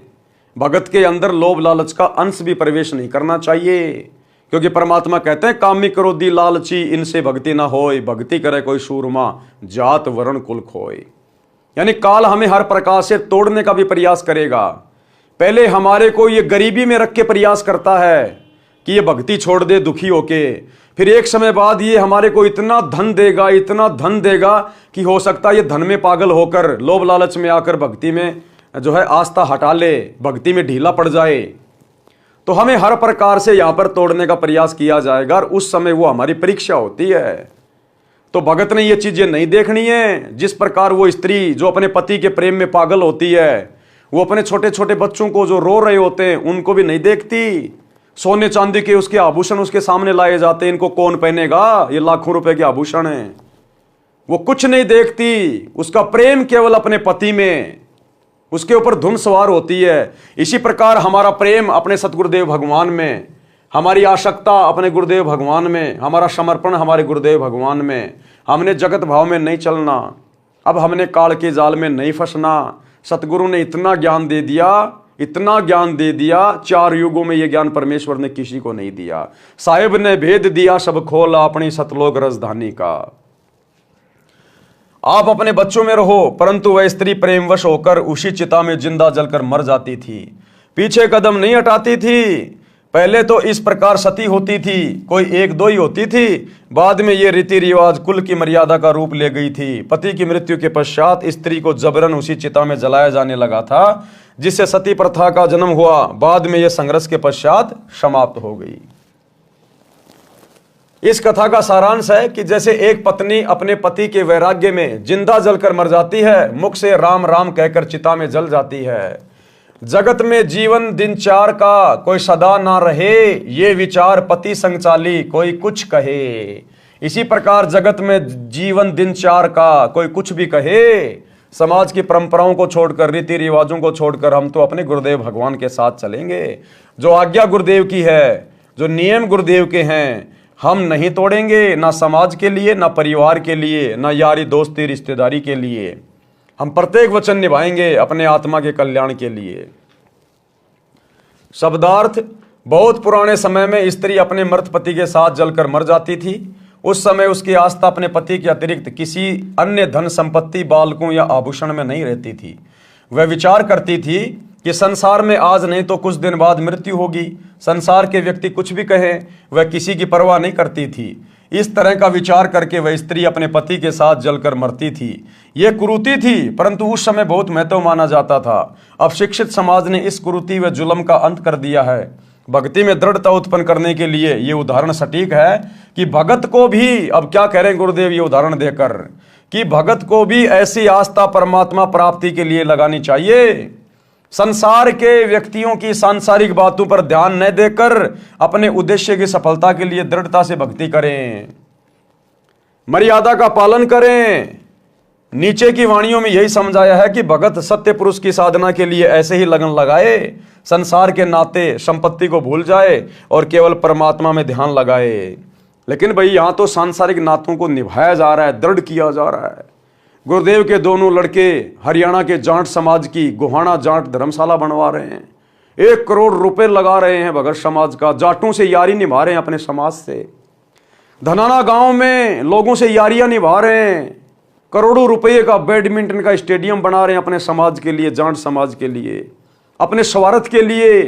भगत के अंदर लोभ लालच का अंश भी प्रवेश नहीं करना चाहिए। क्योंकि परमात्मा कहते हैं कामी क्रोधी लालची इनसे भक्ति ना होय, भक्ति करे कोई सूरमा जात वर्ण कुल खोय। यानी काल हमें हर प्रकार से तोड़ने का भी प्रयास करेगा। पहले हमारे को ये गरीबी में रख के प्रयास करता है कि ये भक्ति छोड़ दे दुखी होके, फिर एक समय बाद ये हमारे को इतना धन देगा, इतना धन देगा कि हो सकता है ये धन में पागल होकर लोभ लालच में आकर भक्ति में जो है आस्था हटा ले, भक्ति में ढीला पड़ जाए। तो हमें हर प्रकार से यहां पर तोड़ने का प्रयास किया जाएगा और उस समय वो हमारी परीक्षा होती है। तो भगत ने ये चीजें नहीं देखनी है। जिस प्रकार वो स्त्री जो अपने पति के प्रेम में पागल होती है, वो अपने छोटे छोटे बच्चों को जो रो रहे होते हैं उनको भी नहीं देखती। सोने चांदी के उसके आभूषण उसके सामने लाए जाते हैं, इनको कौन पहनेगा, ये लाखों रुपए के आभूषण हैं। वो कुछ नहीं देखती, उसका प्रेम केवल अपने पति में, उसके ऊपर धुन सवार होती है। इसी प्रकार हमारा प्रेम अपने सतगुरुदेव भगवान में, हमारी आसक्ता अपने गुरुदेव भगवान में, हमारा समर्पण हमारे गुरुदेव भगवान में। हमने जगत भाव में नहीं चलना, अब हमने काल के जाल में नहीं फंसना। सतगुरु ने इतना ज्ञान दे दिया, इतना ज्ञान दे दिया, 4 युगों में यह ज्ञान परमेश्वर ने किसी को नहीं दिया। साहिब ने भेद दिया सब खोला अपनी सतलोक राजधानी का। आप अपने बच्चों में रहो, परंतु वह स्त्री प्रेमवश होकर उसी चिता में जिंदा जलकर मर जाती थी, पीछे कदम नहीं हटाती थी। पहले तो इस प्रकार सती होती थी, कोई 1-2 ही होती थी, बाद में ये रीति रिवाज कुल की मर्यादा का रूप ले गई थी। पति की मृत्यु के पश्चात स्त्री को जबरन उसी चिता में जलाया जाने लगा था, जिससे सती प्रथा का जन्म हुआ। बाद में यह संघर्ष के पश्चात समाप्त हो गई। इस कथा का सारांश है कि जैसे एक पत्नी अपने पति के वैराग्य में जिंदा जलकर मर जाती है, मुख से राम राम कहकर चिता में जल जाती है। जगत में जीवन दिन 4 का कोई सदा ना रहे, ये विचार पति संग चाली कोई कुछ कहे। इसी प्रकार जगत में जीवन दिन 4 का कोई कुछ भी कहे, समाज की परंपराओं को छोड़कर, रीति रिवाजों को छोड़कर हम तो अपने गुरुदेव भगवान के साथ चलेंगे। जो आज्ञा गुरुदेव की है, जो नियम गुरुदेव के हैं, हम नहीं तोड़ेंगे, ना समाज के लिए, ना परिवार के लिए, ना यारी दोस्ती रिश्तेदारी के लिए। हम प्रत्येक वचन निभाएंगे अपने आत्मा के कल्याण के लिए। शब्दार्थ, बहुत पुराने समय में स्त्री अपने मृत पति के साथ जलकर मर जाती थी। उस समय उसकी आस्था अपने पति के अतिरिक्त किसी अन्य धन संपत्ति, बालकों या आभूषण में नहीं रहती थी। वह विचार करती थी कि संसार में आज नहीं तो कुछ दिन बाद मृत्यु होगी। संसार के व्यक्ति कुछ भी कहें, वह किसी की परवाह नहीं करती थी। इस तरह का विचार करके वह स्त्री अपने पति के साथ जलकर मरती थी। यह कुरीति थी, परंतु उस समय बहुत महत्व माना जाता था। अब शिक्षित समाज ने इस कुरीति व जुल्म का अंत कर दिया है। भक्ति में दृढ़ता उत्पन्न करने के लिए ये उदाहरण सटीक है कि भगत को भी, अब क्या कह रहे हैं गुरुदेव ये उदाहरण देकर, कि भगत को भी ऐसी आस्था परमात्मा प्राप्ति के लिए लगानी चाहिए। संसार के व्यक्तियों की सांसारिक बातों पर ध्यान न देकर अपने उद्देश्य की सफलता के लिए दृढ़ता से भक्ति करें, मर्यादा का पालन करें। नीचे की वाणियों में यही समझाया है कि भगत सत्य पुरुष की साधना के लिए ऐसे ही लगन लगाए, संसार के नाते संपत्ति को भूल जाए और केवल परमात्मा में ध्यान लगाए। लेकिन भाई यहां तो सांसारिक नातों को निभाया जा रहा है, दृढ़ किया जा रहा है। गुरुदेव के दोनों लड़के हरियाणा के जाट समाज की गोहाना जाट धर्मशाला बनवा रहे हैं, 1 करोड़ रुपए लगा रहे हैं भगत समाज का, जाटों से यारी निभा रहे हैं अपने समाज से। धनाना गांव में लोगों से यारियां निभा रहे हैं, करोड़ों रुपए का बैडमिंटन का स्टेडियम बना रहे हैं अपने समाज के लिए, जाट समाज के लिए, अपने स्वार्थ के लिए,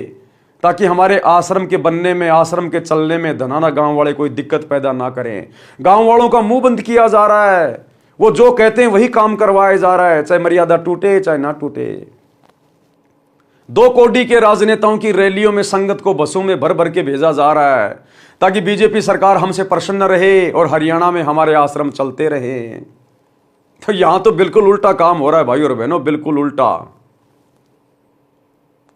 ताकि हमारे आश्रम के बनने में, आश्रम के चलने में धनाना गांव वाले कोई दिक्कत पैदा ना करें। गांव वालों का मुंह बंद किया जा रहा है, वो जो कहते हैं वही काम करवाया जा रहा है, चाहे मर्यादा टूटे चाहे ना टूटे। 2 कोडी के राजनेताओं की रैलियों में संगत को बसों में भर भर के भेजा जा रहा है ताकि बीजेपी सरकार हमसे प्रसन्न रहे और हरियाणा में हमारे आश्रम चलते रहे। तो यहां तो बिल्कुल उल्टा काम हो रहा है भाई और बहनों, बिल्कुल उल्टा।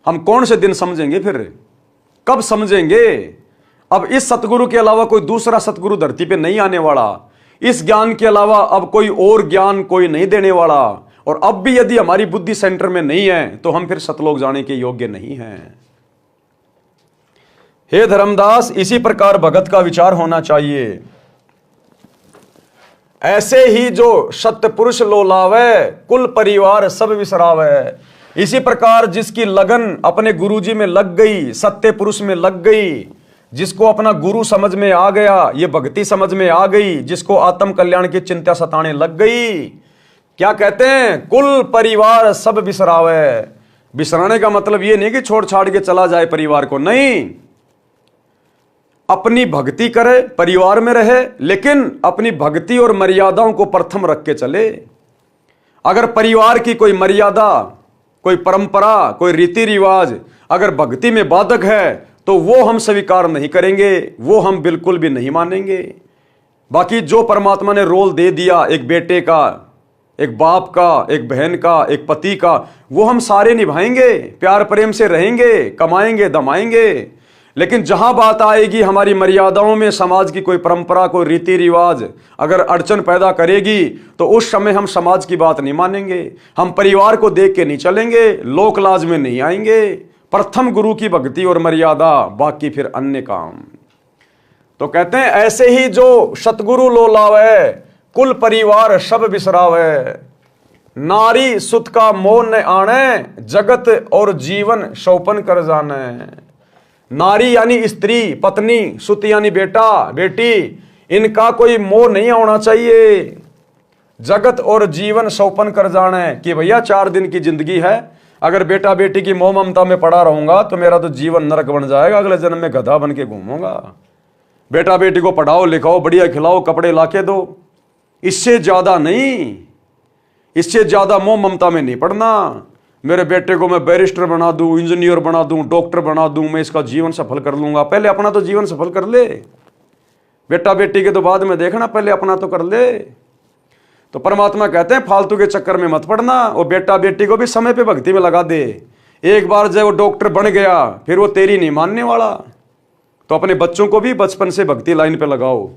हम कौन से दिन समझेंगे फिर, कब समझेंगे? अब इस सतगुरु के अलावा कोई दूसरा सतगुरु धरती पे नहीं आने वाला। इस ज्ञान के अलावा अब कोई और ज्ञान कोई नहीं देने वाला। और अब भी यदि हमारी बुद्धि सेंटर में नहीं है तो हम फिर सतलोक जाने के योग्य नहीं हैं। हे धर्मदास, इसी प्रकार भगत का विचार होना चाहिए। ऐसे ही जो सत्य पुरुष लोलावे, कुल परिवार सब विसरावे। इसी प्रकार जिसकी लगन अपने गुरुजी में लग गई, सत्य पुरुष में लग गई, जिसको अपना गुरु समझ में आ गया, ये भक्ति समझ में आ गई, जिसको आत्म कल्याण की चिंता सताने लग गई, क्या कहते हैं, कुल परिवार सब बिसरावे। बिसराने का मतलब ये नहीं कि छोड़ छाड़ के चला जाए परिवार को, नहीं, अपनी भक्ति करे, परिवार में रहे, लेकिन अपनी भक्ति और मर्यादाओं को प्रथम रख के चले। अगर परिवार की कोई मर्यादा, कोई परंपरा, कोई रीति रिवाज अगर भक्ति में बाधक है तो वो हम स्वीकार नहीं करेंगे, वो हम बिल्कुल भी नहीं मानेंगे। बाकी जो परमात्मा ने रोल दे दिया, एक बेटे का, एक बाप का, एक बहन का, एक पति का, वो हम सारे निभाएंगे, प्यार प्रेम से रहेंगे, कमाएंगे, दमाएंगे। लेकिन जहां बात आएगी हमारी मर्यादाओं में, समाज की कोई परंपरा, कोई रीति रिवाज अगर अड़चन पैदा करेगी तो उस समय हम समाज की बात नहीं मानेंगे, हम परिवार को देख के नहीं चलेंगे, लोक लाज में नहीं आएंगे। प्रथम गुरु की भक्ति और मर्यादा, बाकी फिर अन्य काम। तो कहते हैं ऐसे ही जो सतगुरु लोलावे, कुल परिवार सब बिसरावे। नारी सुत का मोह न आने, जगत और जीवन शोपन कर जाने। नारी यानी स्त्री, पत्नी, सुत यानी बेटा, बेटी, इनका कोई मोह नहीं होना चाहिए। जगत और जीवन शोपन कर जाने कि भैया 4 दिन की जिंदगी है, अगर बेटा बेटी की मोह ममता में पड़ा रहूंगा तो मेरा तो जीवन नरक बन जाएगा, अगले जन्म में गधा बन के घूमूंगा। बेटा बेटी को पढ़ाओ लिखाओ, बढ़िया खिलाओ, कपड़े लाके दो, इससे ज्यादा नहीं, इससे ज्यादा मोह ममता में नहीं पड़ना। मेरे बेटे को मैं बैरिस्टर बना दूं, इंजीनियर बना दूं, डॉक्टर बना दूं, मैं इसका जीवन सफल कर लूंगा। पहले अपना तो जीवन सफल कर ले, बेटा बेटी के तो बाद में देखना, पहले अपना तो कर ले। तो परमात्मा कहते हैं फालतू के चक्कर में मत पड़ना, और बेटा बेटी को भी समय पे भक्ति में लगा दे। एक बार जब वो डॉक्टर बन गया फिर वो तेरी नहीं मानने वाला, तो अपने बच्चों को भी बचपन से भक्ति लाइन पे लगाओ।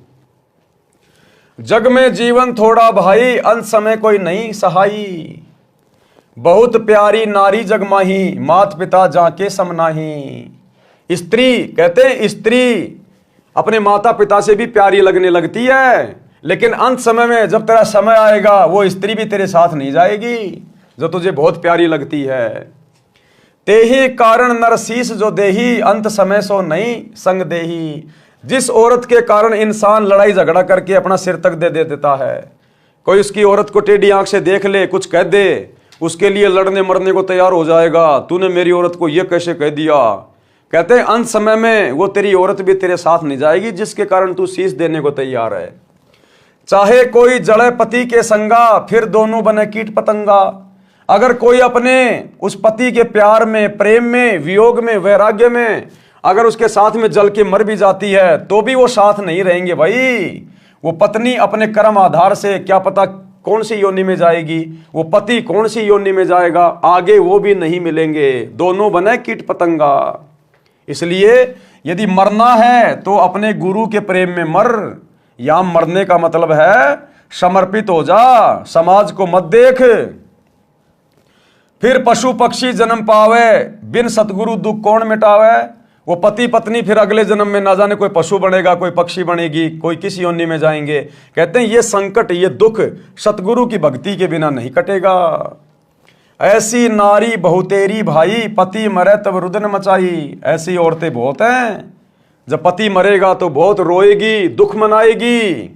जग में जीवन थोड़ा भाई, अंत समय कोई नहीं सहाई। बहुत प्यारी नारी जगमाही, मात पिता जाके समनाही। स्त्री, कहते हैं स्त्री अपने माता पिता से भी प्यारी लगने लगती है, लेकिन अंत समय में जब तेरा समय आएगा वो स्त्री भी तेरे साथ नहीं जाएगी जो तुझे बहुत प्यारी लगती है। तेहि कारण नरसीस जो देही, अंत समय सो नहीं संग देही। जिस औरत के कारण इंसान लड़ाई झगड़ा करके अपना सिर तक दे देता है, कोई उसकी औरत को टेढ़ी आंख से देख ले, कुछ कह दे, उसके लिए लड़ने मरने को तैयार हो जाएगा, तूने मेरी औरत को यह कैसे कह दिया। कहते हैं अंत समय में वो तेरी औरत भी तेरे साथ नहीं जाएगी जिसके कारण तू शीश देने को तैयार है। चाहे कोई जड़े पति के संगा, फिर दोनों बने कीट पतंगा। अगर कोई अपने उस पति के प्यार में, प्रेम में, वियोग में, वैराग्य में अगर उसके साथ में जल के मर भी जाती है तो भी वो साथ नहीं रहेंगे भाई। वो पत्नी अपने कर्म आधार से क्या पता कौन सी योनि में जाएगी, वो पति कौन सी योनि में जाएगा, आगे वो भी नहीं मिलेंगे, दोनों बने कीट पतंगा। इसलिए यदि मरना है तो अपने गुरु के प्रेम में मर। या मरने का मतलब है समर्पित हो जा, समाज को मत देख। फिर पशु पक्षी जन्म पावे, बिन सतगुरु दुख कौन मिटावे। वो पति पत्नी फिर अगले जन्म में ना जाने कोई पशु बनेगा, कोई पक्षी बनेगी, कोई किसी योनि में जाएंगे। कहते हैं ये संकट, ये दुख सतगुरु की भक्ति के बिना नहीं कटेगा। ऐसी नारी बहुतेरी भाई, पति मरे तब रुदन मचाई। ऐसी औरतें बहुत हैं, जब पति मरेगा तो बहुत रोएगी, दुख मनाएगी,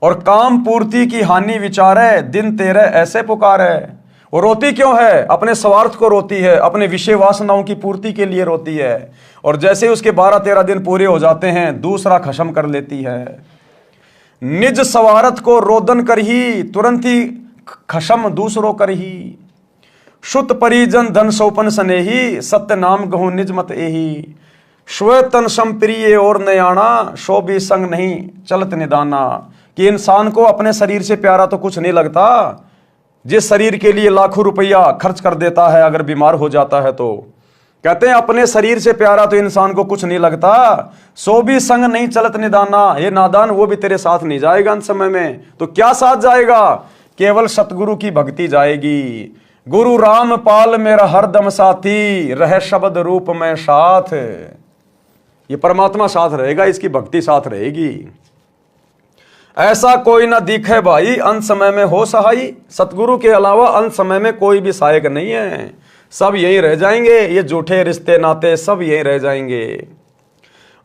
और काम पूर्ति की हानि विचारे, दिन तेरे ऐसे पुकारे। वो रोती क्यों है? अपने स्वार्थ को रोती है, अपने विषय वासनाओं की पूर्ति के लिए रोती है, और जैसे उसके 12-13 दिन पूरे हो जाते हैं दूसरा खत्म कर लेती है। निज स्वार्थ को रोदन कर ही, तुरंत ही खत्म दूसरों कर ही। शुत परिजन धन सौपन स्नेही, सत्य नाम गहु निज मत एही। श्वेतन संप्रिय और नयाना, सो भी संग नहीं चलत निदाना। कि इंसान को अपने शरीर से प्यारा तो कुछ नहीं लगता, जिस शरीर के लिए लाखों रुपया खर्च कर देता है अगर बीमार हो जाता है तो। कहते हैं अपने शरीर से प्यारा तो इंसान को कुछ नहीं लगता, सो भी संग नहीं चलत निदाना। ये नादान वो भी तेरे साथ नहीं जाएगा अंत समय में। तो क्या साथ जाएगा? केवल सतगुरु की भक्ति जाएगी। गुरु राम पाल मेरा हरदम साथी, रह शब्द रूप में साथ। ये परमात्मा साथ रहेगा, इसकी भक्ति साथ रहेगी। ऐसा कोई ना दिखे भाई अंत समय में हो सहाई, सतगुरु के अलावा अंत समय में कोई भी सहायक नहीं है, सब यहीं रह जाएंगे। ये झूठे रिश्ते नाते सब यहीं रह जाएंगे।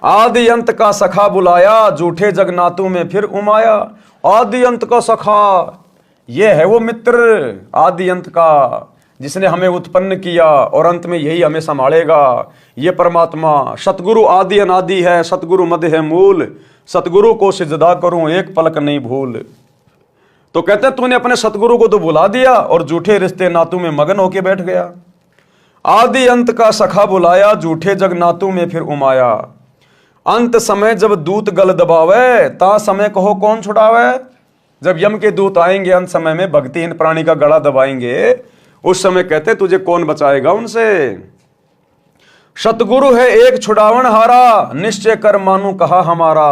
आदि अंत का सखा बुलाया, झूठे जगनातू में फिर उमाया। आदि अंत का सखा, ये है वो मित्र आदि अंत का, जिसने हमें उत्पन्न किया और अंत में यही हमें संभालेगा। ये परमात्मा सतगुरु आदि अनादि है, सतगुरु मध्य है मूल, सतगुरु को सिजदा करूं एक पलक नहीं भूल। तो कहते तूने अपने सतगुरु को तो बुला दिया और झूठे रिश्ते नातू में मगन होके बैठ गया। आदि अंत का सखा बुलाया, झूठे जग नातू में फिर उमाया। अंत समय जब दूत गल दबावे, ता समय कहो कौन छुड़ावे। जब यम के दूत आएंगे अंत समय में, भक्तिहीन प्राणी का गला दबाएंगे, उस समय कहते तुझे कौन बचाएगा उनसे। सतगुरु है एक छुड़ावन हारा, निश्चय कर मानू कहा हमारा।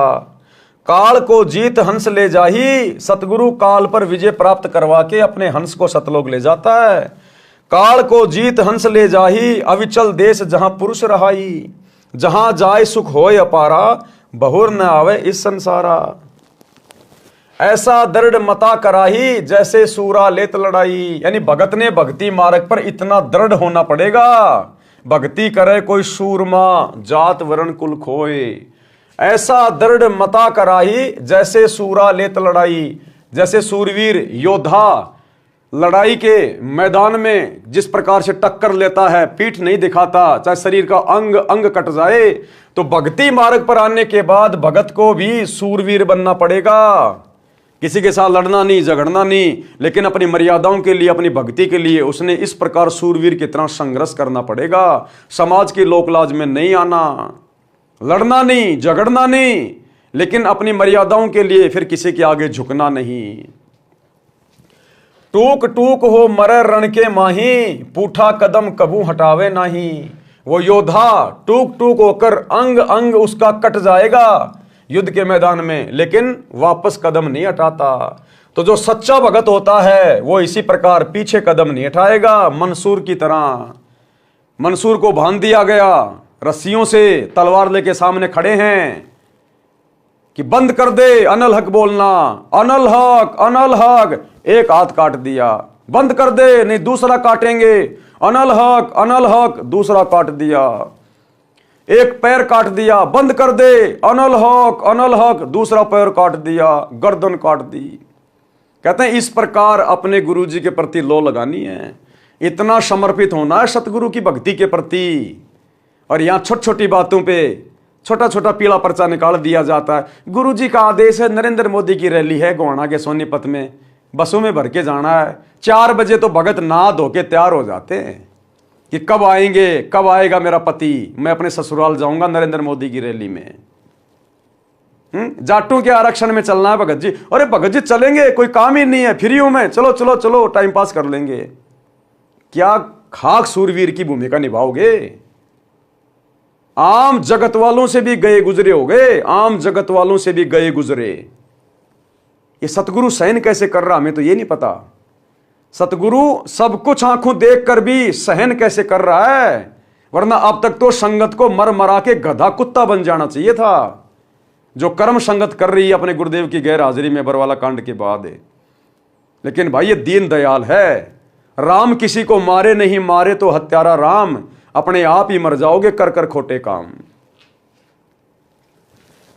काल को जीत हंस ले जाही, सतगुरु काल पर विजय प्राप्त करवा के अपने हंस को सतलोक ले जाता है। काल को जीत हंस ले जाही, अविचल देश जहां पुरुष रहाई। जहां जाए सुख होय अपारा, बहुर न आवे इस संसारा। ऐसा दृढ़ मता कराही, जैसे सूरा लेत लड़ाई। यानी भगत ने भक्ति मार्ग पर इतना दृढ़ होना पड़ेगा, भक्ति करे कोई सूरमा, जात वर्ण कुल खोए। ऐसा दृढ़ मता कराही, जैसे सूरा लेत लड़ाई। जैसे सूरवीर योद्धा लड़ाई के मैदान में जिस प्रकार से टक्कर लेता है, पीठ नहीं दिखाता, चाहे शरीर का अंग अंग कट जाए, तो भक्ति मार्ग पर आने के बाद भगत को भी सूरवीर बनना पड़ेगा। किसी के साथ लड़ना नहीं, झगड़ना नहीं, लेकिन अपनी मर्यादाओं के लिए, अपनी भक्ति के लिए उसने इस प्रकार सूरवीर की तरह संघर्ष करना पड़ेगा। समाज की लोकलाज में नहीं आना, लड़ना नहीं, झगड़ना नहीं, लेकिन अपनी मर्यादाओं के लिए फिर किसी के आगे झुकना नहीं। टूक टूक हो मरे रण के माही, पूठा कदम कबू हटावे नाही। वो योद्धा टूक टूक होकर अंग अंग उसका कट जाएगा युद्ध के मैदान में, लेकिन वापस कदम नहीं हटाता। तो जो सच्चा भगत होता है वो इसी प्रकार पीछे कदम नहीं हटाएगा। मंसूर की तरह, मंसूर को बांध दिया गया रस्सियों से, तलवार लेके सामने खड़े हैं कि बंद कर दे अनल हक बोलना, अनल हक अनल हक। एक हाथ काट दिया, बंद कर दे नहीं दूसरा काटेंगे, अनल हक दूसरा काट दिया। एक पैर काट दिया, बंद कर दे अनल हक दूसरा पैर काट दिया, गर्दन काट दी। कहते हैं इस प्रकार अपने गुरु जी के प्रति लो लगानी है, इतना समर्पित होना है सतगुरु की भक्ति के प्रति। और यहां छोटी छोटी बातों पे छोटा छोटा पीला पर्चा निकाल दिया जाता है। गुरु जी का आदेश है, नरेंद्र मोदी की रैली है गोहाना के सोनीपत में, बसों में भर के जाना है। 4 बजे तो भगत नहा धो के तैयार हो जाते हैं कि कब आएंगे, कब आएगा मेरा पति, मैं अपने ससुराल जाऊंगा नरेंद्र मोदी की रैली में। जाटों के आरक्षण में चलना है भगत जी। अरे भगत जी चलेंगे, कोई काम ही नहीं है, फ्री हूं मैं, चलो चलो चलो टाइम पास कर लेंगे। क्या खाक सूरवीर की भूमिका निभाओगे? आम जगत वालों से भी गए गुजरे हो गए, आम जगत वालों से भी गए गुजरे। ये सतगुरु सहन कैसे कर रहा हमें तो ये नहीं पता। सतगुरु सब कुछ आंखों देखकर भी सहन कैसे कर रहा है, वरना अब तक तो संगत को मर मरा के गधा कुत्ता बन जाना चाहिए था, जो कर्म संगत कर रही है अपने गुरुदेव की गैर हाजिरी में बरवाला कांड के बाद है। लेकिन भाई ये दीन दयाल है। राम किसी को मारे नहीं, मारे तो हत्यारा राम, अपने आप ही मर जाओगे कर कर खोटे काम।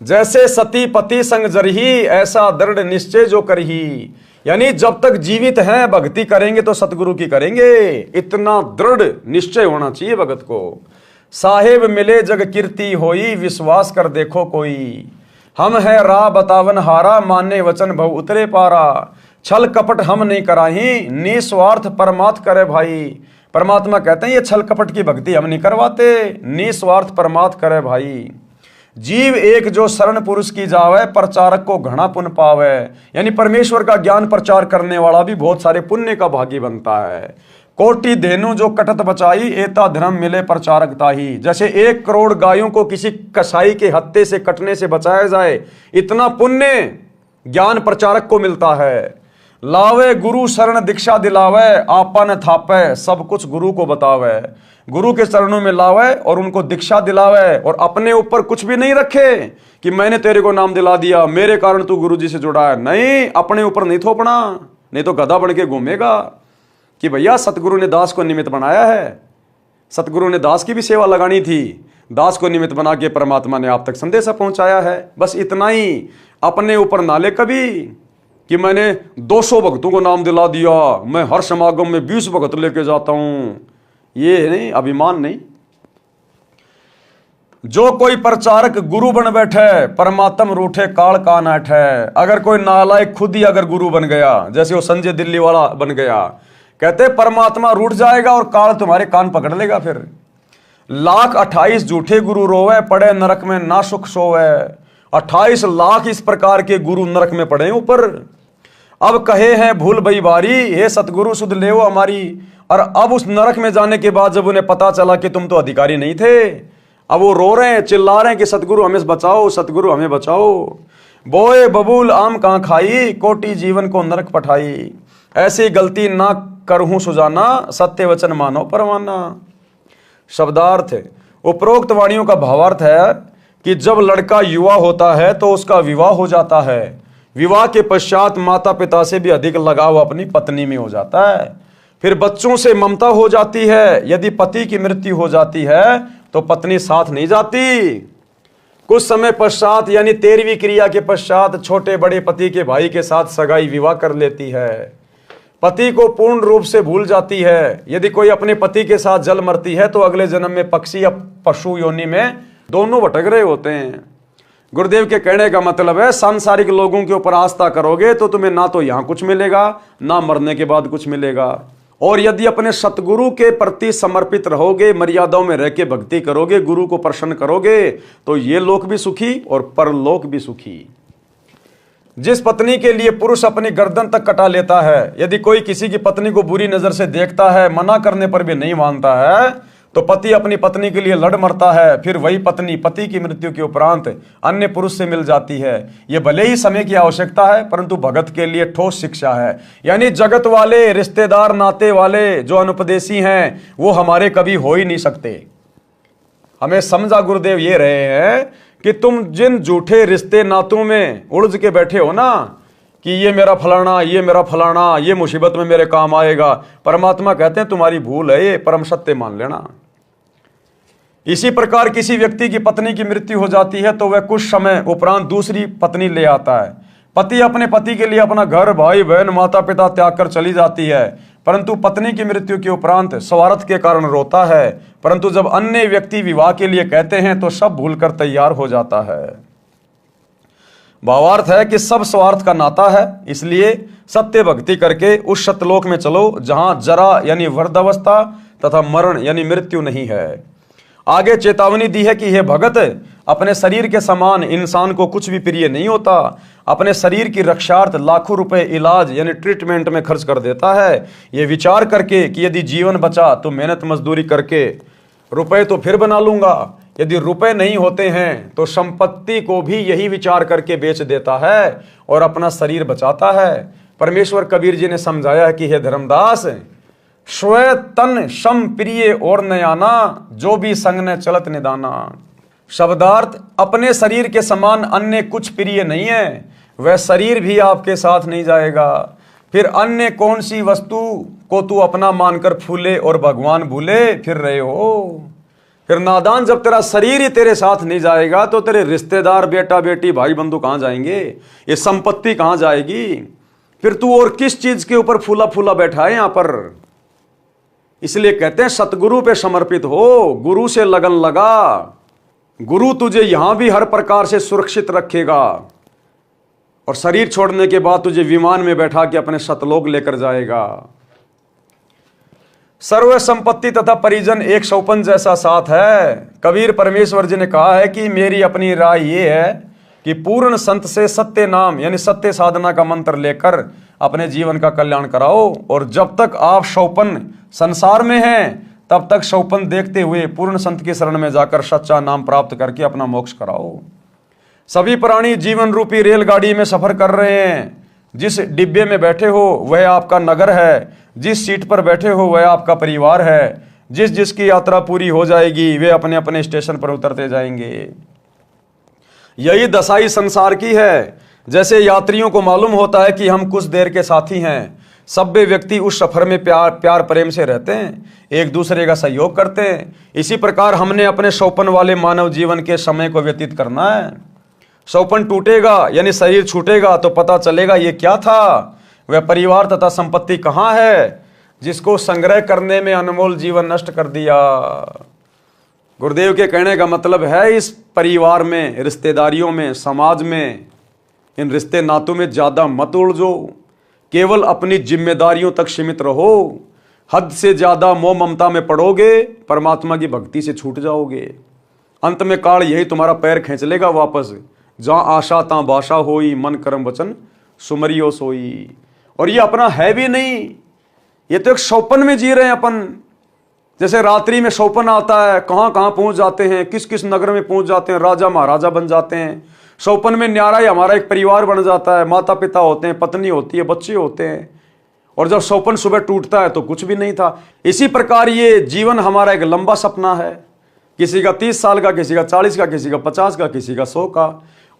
जैसे सती पति संग जरही, ऐसा दृढ़ निश्चय जो करही। यानी जब तक जीवित हैं भक्ति करेंगे तो सतगुरु की करेंगे, इतना दृढ़ निश्चय होना चाहिए भगत को। साहेब मिले जग कीर्ति होई, विश्वास कर देखो कोई। हम है राह बतावन हारा, माने वचन भव उतरे पारा। छल कपट हम नहीं कराही, निस्वार्थ परमात्म करे भाई। परमात्मा कहते हैं ये छल कपट की भक्ति हम नहीं करवाते, निस्वार्थ परमात्म करे भाई। जीव एक जो शरण पुरुष की जावे, प्रचारक को घना पुण्य पावे। यानी परमेश्वर का ज्ञान प्रचार करने वाला भी बहुत सारे पुण्य का भागी बनता है। कोटि धेनु जो कटत बचाई, एता धर्म मिले प्रचारक ताही। जैसे 1 करोड़ गायों को किसी कसाई के हत्थे से कटने से बचाया जाए, इतना पुण्य ज्ञान प्रचारक को मिलता है। लावे गुरु शरण दीक्षा दिलावे, आपा न थापे सब कुछ गुरु को बतावे। गुरु के चरणों में लावे और उनको दीक्षा दिलावे और अपने ऊपर कुछ भी नहीं रखे कि मैंने तेरे को नाम दिला दिया, मेरे कारण तू गुरु जी से जुड़ा है। नहीं, अपने ऊपर नहीं थोपना, नहीं तो गधा बन के घूमेगा कि भैया सतगुरु ने दास को निमित्त बनाया है। सतगुरु ने दास की भी सेवा लगानी थी, दास को निमित्त बना के परमात्मा ने आप तक संदेशा पहुंचाया है। बस इतना ही, अपने ऊपर ना ले कभी कि मैंने 200 भक्तों को नाम दिला दिया, मैं हर समागम में 20 भक्त लेके जाता हूं। ये नहीं, अभिमान नहीं। जो कोई प्रचारक गुरु बन बैठे, परमात्म रूठे काल का नाठ है। अगर कोई नालायक खुद ही अगर गुरु बन गया, जैसे वो संजय दिल्ली वाला बन गया, कहते परमात्मा रूठ जाएगा और काल तुम्हारे कान पकड़ लेगा। फिर 1,28,000 झूठे गुरु रोवे, पड़े नरक में ना सुख सोवे। 28 लाख इस प्रकार के गुरु नरक में पड़े ऊपर। अब कहे हैं भूल भई बारी, हे सतगुरु सुध ले हमारी। और अब उस नरक में जाने के बाद जब उन्हें पता चला कि तुम तो अधिकारी नहीं थे, अब वो रो रहे हैं, चिल्ला रहे हैं कि सतगुरु हमें बचाओ, सतगुरु हमें बचाओ। बोए बबूल आम कहां खाई, कोटि जीवन को नरक पठाई। ऐसी गलती ना करहूं सुजाना, सत्य वचन मानो परवाना। शब्दार्थ, उपरोक्त वाणियों का भावार्थ है कि जब लड़का युवा होता है तो उसका विवाह हो जाता है। विवाह के पश्चात माता पिता से भी अधिक लगाव अपनी पत्नी में हो जाता है। फिर बच्चों से ममता हो जाती है। यदि पति की मृत्यु हो जाती है तो पत्नी साथ नहीं जाती। कुछ समय पश्चात यानी 13वीं क्रिया के पश्चात छोटे बड़े पति के भाई के साथ सगाई विवाह कर लेती है। पति को पूर्ण रूप से भूल जाती है। यदि कोई अपने पति के साथ जल मरती है तो अगले जन्म में पक्षी या पशु योनि में दोनों भटक रहे होते हैं। गुरुदेव के कहने का मतलब है, सांसारिक लोगों के ऊपर आस्था करोगे तो तुम्हें ना तो यहां कुछ मिलेगा, ना मरने के बाद कुछ मिलेगा। और यदि अपने सतगुरु के प्रति समर्पित रहोगे, मर्यादाओं में रह के भक्ति करोगे, गुरु को प्रसन्न करोगे, तो ये लोक भी सुखी और परलोक भी सुखी। जिस पत्नी के लिए पुरुष अपनी गर्दन तक कटा लेता है, यदि कोई किसी की पत्नी को बुरी नजर से देखता है, मना करने पर भी नहीं मानता है, तो पति अपनी पत्नी के लिए लड़ मरता है। फिर वही पत्नी पति की मृत्यु के उपरांत अन्य पुरुष से मिल जाती है। यह भले ही समय की आवश्यकता है, परंतु भगत के लिए ठोस शिक्षा है। यानी जगत वाले, रिश्तेदार, नाते वाले जो अनुपदेशी हैं, वो हमारे कभी हो ही नहीं सकते। हमें समझा गुरुदेव ये रहे हैं कि तुम जिन झूठे रिश्ते नातों में उलझ के बैठे हो ना, कि ये मेरा फलाना, ये मेरा फलाना, ये मुसीबत में मेरे काम आएगा, परमात्मा कहते हैं तुम्हारी भूल है, ये परम सत्य मान लेना। इसी प्रकार किसी व्यक्ति की पत्नी की मृत्यु हो जाती है तो वह कुछ समय उपरांत दूसरी पत्नी ले आता है। पति अपने पति के लिए अपना घर, भाई बहन, माता पिता त्याग कर चली जाती है, परंतु पत्नी की मृत्यु के उपरांत स्वार्थ के कारण रोता है। परंतु जब अन्य व्यक्ति विवाह के लिए कहते हैं तो सब भूलकर तैयार हो जाता है। भावार्थ है कि सब स्वार्थ का नाता है, इसलिए सत्य भक्ति करके उस सतलोक में चलो जहां जरा यानी वृद्धावस्था तथा मरण यानी मृत्यु नहीं है। आगे चेतावनी दी है कि हे भगत, अपने शरीर के समान इंसान को कुछ भी प्रिय नहीं होता। अपने शरीर की रक्षार्थ लाखों रुपए इलाज यानी ट्रीटमेंट में खर्च कर देता है, ये विचार करके कि यदि जीवन बचा तो मेहनत मजदूरी करके रुपए तो फिर बना लूंगा। यदि रुपए नहीं होते हैं तो संपत्ति को भी यही विचार करके बेच देता है और अपना शरीर बचाता है। परमेश्वर कबीर जी ने समझाया है कि हे धर्मदास, स्व तन सम प्रिय और नयाना, जो भी संग न चलत निदाना। शब्दार्थ, अपने शरीर के समान अन्य कुछ प्रिय नहीं है, वह शरीर भी आपके साथ नहीं जाएगा। फिर अन्य कौन सी वस्तु को तू अपना मानकर फूले और भगवान भूले फिर रहे हो। फिर नादान, जब तेरा शरीर ही तेरे साथ नहीं जाएगा तो तेरे रिश्तेदार, बेटा बेटी, भाई बंधु कहां जाएंगे, ये संपत्ति कहां जाएगी। फिर तू और किस चीज के ऊपर फूला फूला बैठा है यहां पर। इसलिए कहते हैं सतगुरु पे समर्पित हो, गुरु से लगन लगा। गुरु तुझे यहां भी हर प्रकार से सुरक्षित रखेगा और शरीर छोड़ने के बाद तुझे विमान में बैठा के अपने सतलोक लेकर जाएगा। सर्व संपत्ति तथा परिजन एक सौपन जैसा साथ है। कबीर परमेश्वर जी ने कहा है कि मेरी अपनी राय ये है कि पूर्ण संत से सत्य नाम यानी सत्य साधना का मंत्र लेकर अपने जीवन का कल्याण कराओ। और जब तक आप सौपन संसार में हैं तब तक सौपन देखते हुए पूर्ण संत की शरण में जाकर सच्चा नाम प्राप्त करके अपना मोक्ष कराओ। सभी प्राणी जीवन रूपी रेलगाड़ी में सफर कर रहे हैं। जिस डिब्बे में बैठे हो वह आपका नगर है, जिस सीट पर बैठे हो वह आपका परिवार है। जिस जिसकी यात्रा पूरी हो जाएगी वे अपने अपने स्टेशन पर उतरते जाएंगे। यही दशा इस संसार की है। जैसे यात्रियों को मालूम होता है कि हम कुछ देर के साथी हैं, सभ्य व्यक्ति उस सफर में प्यार प्रेम से रहते हैं, एक दूसरे का सहयोग करते हैं। इसी प्रकार हमने अपने सौपन वाले मानव जीवन के समय को व्यतीत करना है। सौपन टूटेगा यानी शरीर छूटेगा तो पता चलेगा ये क्या था। वह परिवार तथा संपत्ति कहाँ है जिसको संग्रह करने में अनमोल जीवन नष्ट कर दिया। गुरुदेव के कहने का मतलब है इस परिवार में, रिश्तेदारियों में, समाज में, इन रिश्ते नातों में ज्यादा मत उलझो, केवल अपनी जिम्मेदारियों तक सीमित रहो। हद से ज्यादा मोह ममता में पड़ोगे, परमात्मा की भक्ति से छूट जाओगे। अंत में काल यही तुम्हारा पैर खींच लेगा वापस। जहां आशा तां बाशा होई, मन कर्म वचन सुमरियो सोई। और ये अपना है भी नहीं, ये तो एक सौपन में जी रहे हैं अपन। जैसे रात्रि में सौपन आता है, कहां कहां पहुंच जाते हैं, किस किस नगर में पहुंच जाते हैं, राजा महाराजा बन जाते हैं। सौपन में न्यारा ही हमारा एक परिवार बन जाता है, माता पिता होते हैं, पत्नी होती है, बच्चे होते हैं। और जब सौपन सुबह टूटता है तो कुछ भी नहीं था। इसी प्रकार ये जीवन हमारा एक लंबा सपना है, किसी का 30 साल का, किसी का 40 का, किसी का 50 का, किसी का 100 का।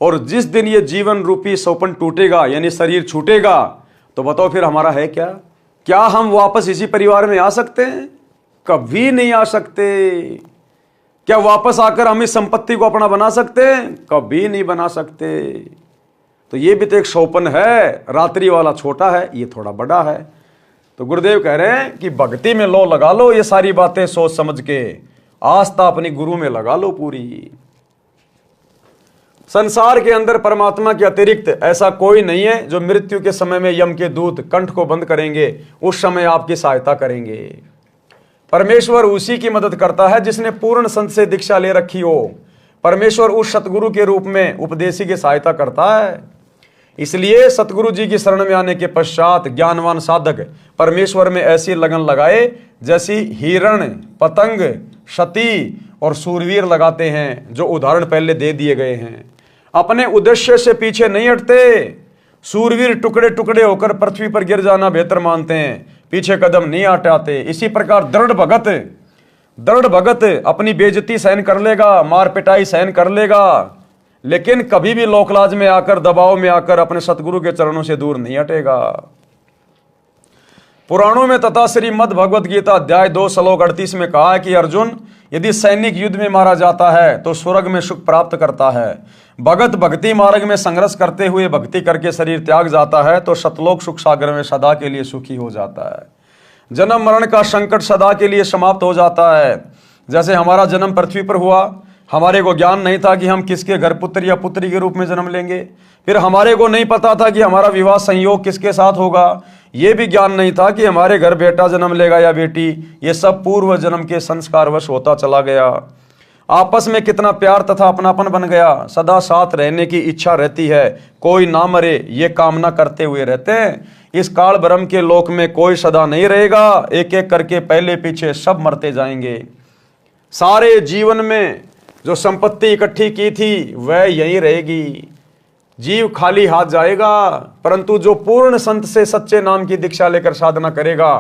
और जिस दिन ये जीवन रूपी सौपन टूटेगा यानी शरीर छूटेगा तो बताओ फिर हमारा है क्या? क्या हम वापस इसी परिवार में आ सकते हैं? कभी नहीं आ सकते। क्या वापस आकर हम इस संपत्ति को अपना बना सकते हैं? कभी नहीं बना सकते। तो ये भी तो एक सौपन है। रात्रि वाला छोटा है, ये थोड़ा बड़ा है। तो गुरुदेव कह रहे हैं कि भक्ति में लो लगा लो, ये सारी बातें सोच समझ के आस्था अपनी गुरु में लगा लो पूरी। संसार के अंदर परमात्मा के अतिरिक्त ऐसा कोई नहीं है जो मृत्यु के समय में यम के दूत कंठ को बंद करेंगे, उस समय आपकी सहायता करेंगे। परमेश्वर उसी की मदद करता है जिसने पूर्ण संत से दीक्षा ले रखी हो। परमेश्वर उस सतगुरु के रूप में उपदेशी की सहायता करता है। इसलिए सतगुरु जी की शरण में आने के पश्चात ज्ञानवान साधक परमेश्वर में ऐसी लगन लगाए जैसी हिरण, पतंग, सती और सूरवीर लगाते हैं, जो उदाहरण पहले दे दिए गए हैं। अपने उद्देश्य से पीछे नहीं हटते। सूरवीर टुकड़े टुकड़े होकर पृथ्वी पर गिर जाना बेहतर मानते हैं, पीछे कदम नहीं हटाते। इसी प्रकार दृढ़ भगत अपनी बेइज्जती सहन कर लेगा, मार पिटाई सहन कर लेगा, लेकिन कभी भी लोकलाज में आकर, दबाव में आकर अपने सतगुरु के चरणों से दूर नहीं हटेगा। पुराणों में तथा श्रीमद् भगवद गीता अध्याय 2 श्लोक 38 में कहा है कि अर्जुन, यदि सैनिक युद्ध में मारा जाता है तो स्वर्ग में सुख प्राप्त करता है। भगत भक्ति मार्ग में संघर्ष करते हुए भक्ति करके शरीर त्याग जाता है तो सतलोक सुख सागर में सदा के लिए सुखी हो जाता है। जन्म मरण का संकट सदा के लिए समाप्त हो जाता है। जैसे हमारा जन्म पृथ्वी पर हुआ, हमारे को ज्ञान नहीं था कि हम किसके घर पुत्र या पुत्री के रूप में जन्म लेंगे। फिर हमारे को नहीं पता था कि हमारा विवाह संयोग किसके साथ होगा। ये भी ज्ञान नहीं था कि हमारे घर बेटा जन्म लेगा या बेटी। ये सब पूर्व जन्म के संस्कारवश होता चला गया। आपस में कितना प्यार तथा अपनापन बन गया। सदा साथ रहने की इच्छा रहती है, कोई ना मरे ये कामना करते हुए रहते हैं। इस काल ब्रह्म के लोक में कोई सदा नहीं रहेगा, एक एक करके पहले पीछे सब मरते जाएंगे। सारे जीवन में जो संपत्ति इकट्ठी की थी वह यहीं रहेगी। जीव खाली हाथ जाएगा, परंतु जो पूर्ण संत से सच्चे नाम की दीक्षा लेकर साधना करेगा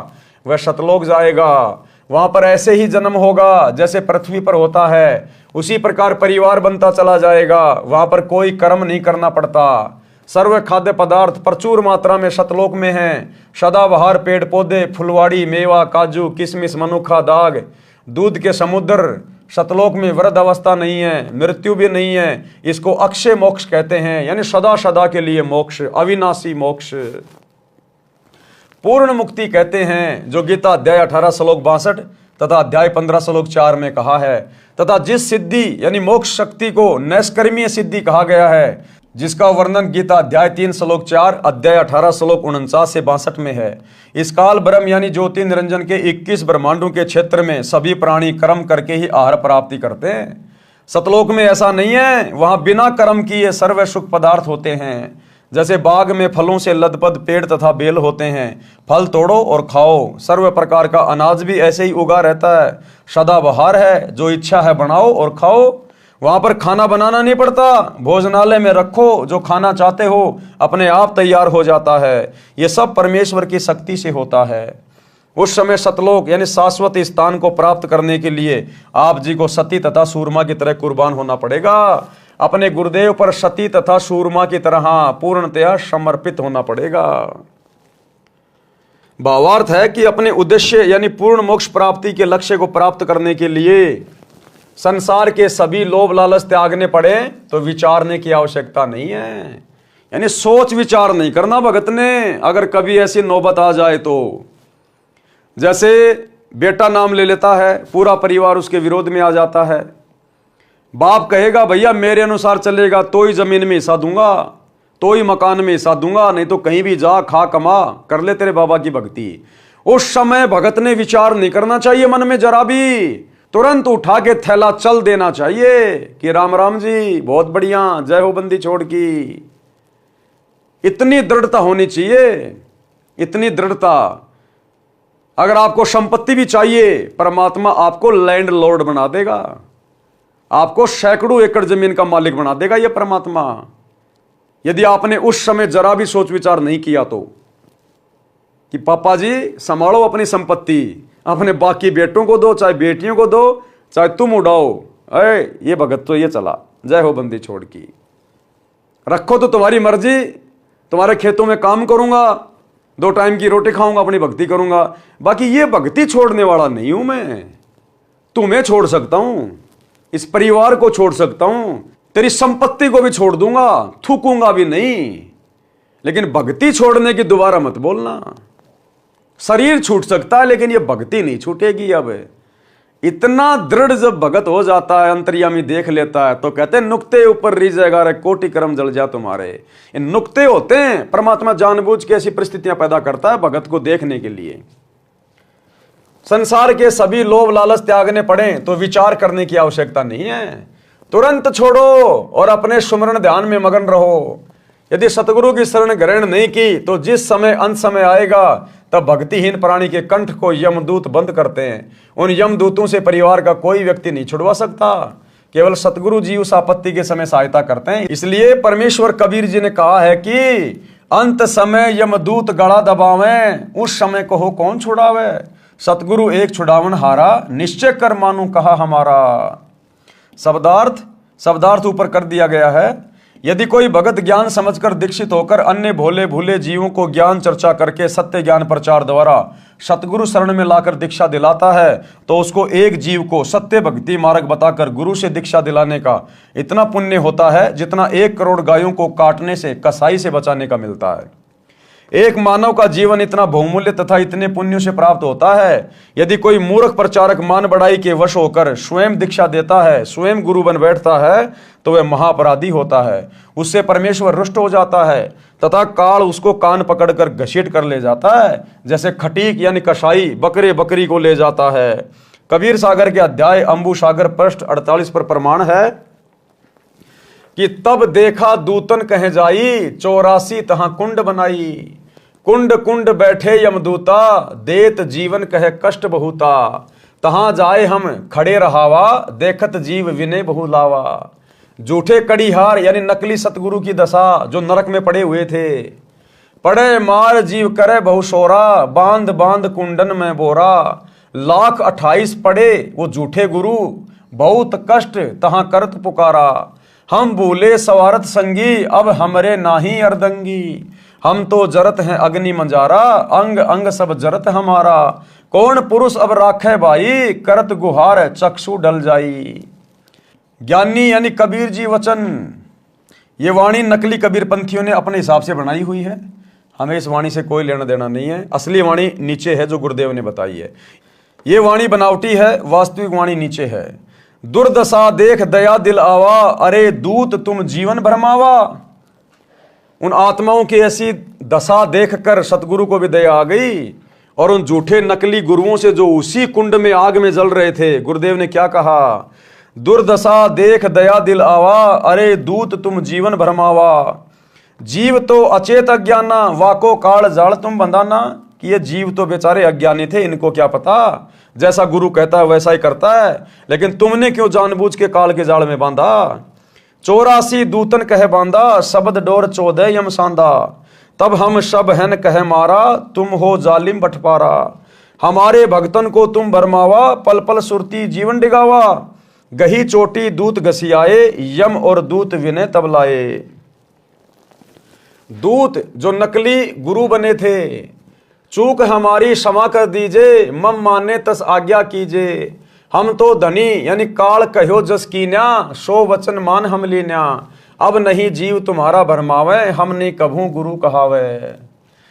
वह सतलोक जाएगा। वहां पर ऐसे ही जन्म होगा जैसे पृथ्वी पर होता है, उसी प्रकार परिवार बनता चला जाएगा। वहां पर कोई कर्म नहीं करना पड़ता। सर्व खाद्य पदार्थ प्रचुर मात्रा में सतलोक में हैं। सदाबहार पेड़ पौधे, फुलवाड़ी, मेवा, काजू, किशमिश, मनुखा, दाग, दूध के समुद्र। सतलोक में वृद्ध अवस्था नहीं है, मृत्यु भी नहीं है। इसको अक्षय मोक्ष कहते हैं, यानी सदा सदा के लिए मोक्ष, अविनाशी मोक्ष, पूर्ण मुक्ति कहते हैं, जो गीता अध्याय 18 श्लोक 62 तथा अध्याय 15 श्लोक 4 में कहा है। तथा जिस सिद्धि यानी मोक्ष शक्ति को नैष्कर्मीय सिद्धि कहा गया है, जिसका वर्णन गीता अध्याय 3 श्लोक 4, अध्याय 18 श्लोक 49 से 62 में है। इस काल ब्रह्म यानी ज्योति निरंजन के 21 ब्रह्मांडों के क्षेत्र में सभी प्राणी कर्म करके ही आहार प्राप्ति करते हैं। सतलोक में ऐसा नहीं है, वहां बिना कर्म किए सर्व सुख पदार्थ होते हैं। जैसे बाग में फलों से लदपद पेड़ तथा बेल होते हैं, फल तोड़ो और खाओ। सर्व प्रकार का अनाज भी ऐसे ही उगा रहता है, सदाबहार है, जो इच्छा है बनाओ और खाओ। वहां पर खाना बनाना नहीं पड़ता, भोजनालय में रखो, जो खाना चाहते हो अपने आप तैयार हो जाता है। यह सब परमेश्वर की शक्ति से होता है। उस समय सतलोक यानी शाश्वत स्थान को प्राप्त करने के लिए आप जी को सती तथा सूरमा की तरह कुर्बान होना पड़ेगा। अपने गुरुदेव पर सती तथा सूरमा की तरह पूर्णतया समर्पित होना पड़ेगा। भावार्थ है कि अपने उद्देश्य यानी पूर्ण मोक्ष प्राप्ति के लक्ष्य को प्राप्त करने के लिए संसार के सभी लोभ लालच त्यागने पड़े तो विचारने की आवश्यकता नहीं है। यानी सोच विचार नहीं करना भगत ने। अगर कभी ऐसी नौबत आ जाए तो, जैसे बेटा नाम ले लेता है, पूरा परिवार उसके विरोध में आ जाता है। बाप कहेगा भैया मेरे अनुसार चलेगा तो ही जमीन में हिस्सा दूंगा, तो ही मकान में हिस्सा दूंगा, नहीं तो कहीं भी जा, खा, कमा, कर ले तेरे बाबा की भक्ति। उस समय भगत ने विचार नहीं करना चाहिए मन में जरा भी, तुरंत उठा के थैला चल देना चाहिए कि राम राम जी बहुत बढ़िया, जय हो बंदी छोड़ की। इतनी दृढ़ता होनी चाहिए, इतनी दृढ़ता। अगर आपको संपत्ति भी चाहिए, परमात्मा आपको लैंड लॉर्ड बना देगा, आपको सैकड़ों एकड़ जमीन का मालिक बना देगा यह परमात्मा, यदि आपने उस समय जरा भी सोच विचार नहीं किया तो। कि पापा जी संभालो अपनी संपत्ति, अपने बाकी बेटों को दो, चाहे बेटियों को दो, चाहे तुम उड़ाओ, अरे ये भगत तो ये चला, जय हो बंदी छोड़ की। रखो तो तुम्हारी मर्जी, तुम्हारे खेतों में काम करूंगा, 2 टाइम की रोटी खाऊंगा, अपनी भक्ति करूंगा, बाकी ये भक्ति छोड़ने वाला नहीं हूं मैं। तुम्हें छोड़ सकता हूं, इस परिवार को छोड़ सकता हूं, तेरी संपत्ति को भी छोड़ दूंगा, थूकूंगा भी नहीं, लेकिन भक्ति छोड़ने की दोबारा मत बोलना। शरीर छूट सकता है लेकिन ये भक्ति नहीं छूटेगी। अब इतना दृढ़ जब भगत हो जाता है, अंतर्यामी देख लेता है, तो कहते हैं नुक्ते ऊपर रीजेगा रे कोटि कर्म जल जा तुम्हारे। इन नुक्ते होते हैं, परमात्मा जानबूझ के ऐसी परिस्थितियां पैदा करता है भगत को देखने के लिए। संसार के सभी लोभ लालच त्यागने पड़े तो विचार करने की आवश्यकता नहीं है, तुरंत छोड़ो और अपने सुमरण ध्यान में मगन रहो। यदि सतगुरु की शरण ग्रहण नहीं की तो जिस समय अंत समय आएगा तब भक्तिहीन प्राणी के कंठ को यमदूत बंद करते हैं। उन यमदूतों से परिवार का कोई व्यक्ति नहीं छुड़वा सकता, केवल सतगुरु जी उस आपत्ति के समय सहायता करते हैं। इसलिए परमेश्वर कबीर जी ने कहा है कि अंत समय यमदूत गड़ा दबावे, उस समय को हो कौन छुड़ावे। सतगुरु एक छुड़ावन हारा, निश्चय कर मानू कहा हमारा। शब्दार्थ ऊपर कर दिया गया है। यदि कोई भगत ज्ञान समझकर दीक्षित होकर अन्य भोले भूले जीवों को ज्ञान चर्चा करके सत्य ज्ञान प्रचार द्वारा सतगुरु शरण में लाकर दीक्षा दिलाता है तो उसको एक जीव को सत्य भक्ति मार्ग बताकर गुरु से दीक्षा दिलाने का इतना पुण्य होता है जितना 1 करोड़ गायों को काटने से, कसाई से बचाने का मिलता है। एक मानव का जीवन इतना बहुमूल्य तथा इतने पुण्यों से प्राप्त होता है। यदि कोई मूर्ख प्रचारक मान बढ़ाई के वश होकर स्वयं दीक्षा देता है, स्वयं गुरु बन बैठता है, तो वह महापराधी होता है। उससे परमेश्वर रुष्ट हो जाता है तथा काल उसको कान पकड़कर घसीट कर ले जाता है, जैसे खटीक यानी कसाई बकरे बकरी को ले जाता है। कबीर सागर के अध्याय अंबु सागर पृष्ठ 48 पर प्रमाण है कि तब देखा दूतन कहे जाई, 84 तहां कुंड बनाई। कुंड कुंड बैठे यमदूता, देत जीवन कहे कष्ट बहुता। तहां जाए हम खड़े रहावा, देखत जीव विनय बहु लावा। झूठे कड़ीहार यानी नकली सतगुरु की दशा जो नरक में पड़े हुए थे। पड़े मार जीव करे बहु शोरा, बांध बांध कुंडन में बोरा। 1,28,000 पड़े वो झूठे गुरु, बहुत कष्ट तहां करत पुकारा। हम भूले सवारत संगी, अब हमरे नाही अर्दंगी। हम तो जरत हैं अग्नि मंजारा, अंग अंग सब जरत हमारा। कौन पुरुष अब राखे भाई, करत गुहार चक्षु डल जाई। ज्ञानी यानी कबीर जी वचन। ये वाणी नकली कबीर पंथियों ने अपने हिसाब से बनाई हुई है, हमें इस वाणी से कोई लेना देना नहीं है। असली वाणी नीचे है जो गुरुदेव ने बताई है। ये वाणी बनावटी है, वास्तविक वाणी नीचे है। दुर्दशा देख दया दिल आवा, अरे दूत तुम जीवन भरमावा। उन आत्माओं की ऐसी दशा देखकर सतगुरु को भी दया आ गई और उन झूठे नकली गुरुओं से जो उसी कुंड में आग में जल रहे थे, गुरुदेव ने क्या कहा, दुर्दशा देख दया दिल आवा, अरे दूत तुम जीवन भरमावा। जीव तो अचेत अज्ञाना, वाको काल जाल तुम बंधाना। कि ये जीव तो बेचारे अज्ञानी थे, इनको क्या पता, जैसा गुरु कहता है वैसा ही करता है, लेकिन तुमने क्यों जानबूझ के काल के जाल में बांधा। 84 दूतन कहे बांधा, शब्द डोर 14 यम सांदा, तब हम सब हन कहे मारा, तुम हो जालिम बटपारा। हमारे भक्तन को तुम भरमावा, पल पल सुरती जीवन डिगावा, गही चोटी दूत घसियाए, यम और दूत विनय तब लाए। दूत जो नकली गुरु बने थे, चूक हमारी क्षमा कर दीजिए, मम माने तस आज्ञा कीजिए। हम तो धनी यानी काल कहो जस कीन्या, सो वचन मान हम लीन्या। अब नहीं जीव तुम्हारा भरमावे, हमने कभू गुरु कहावे।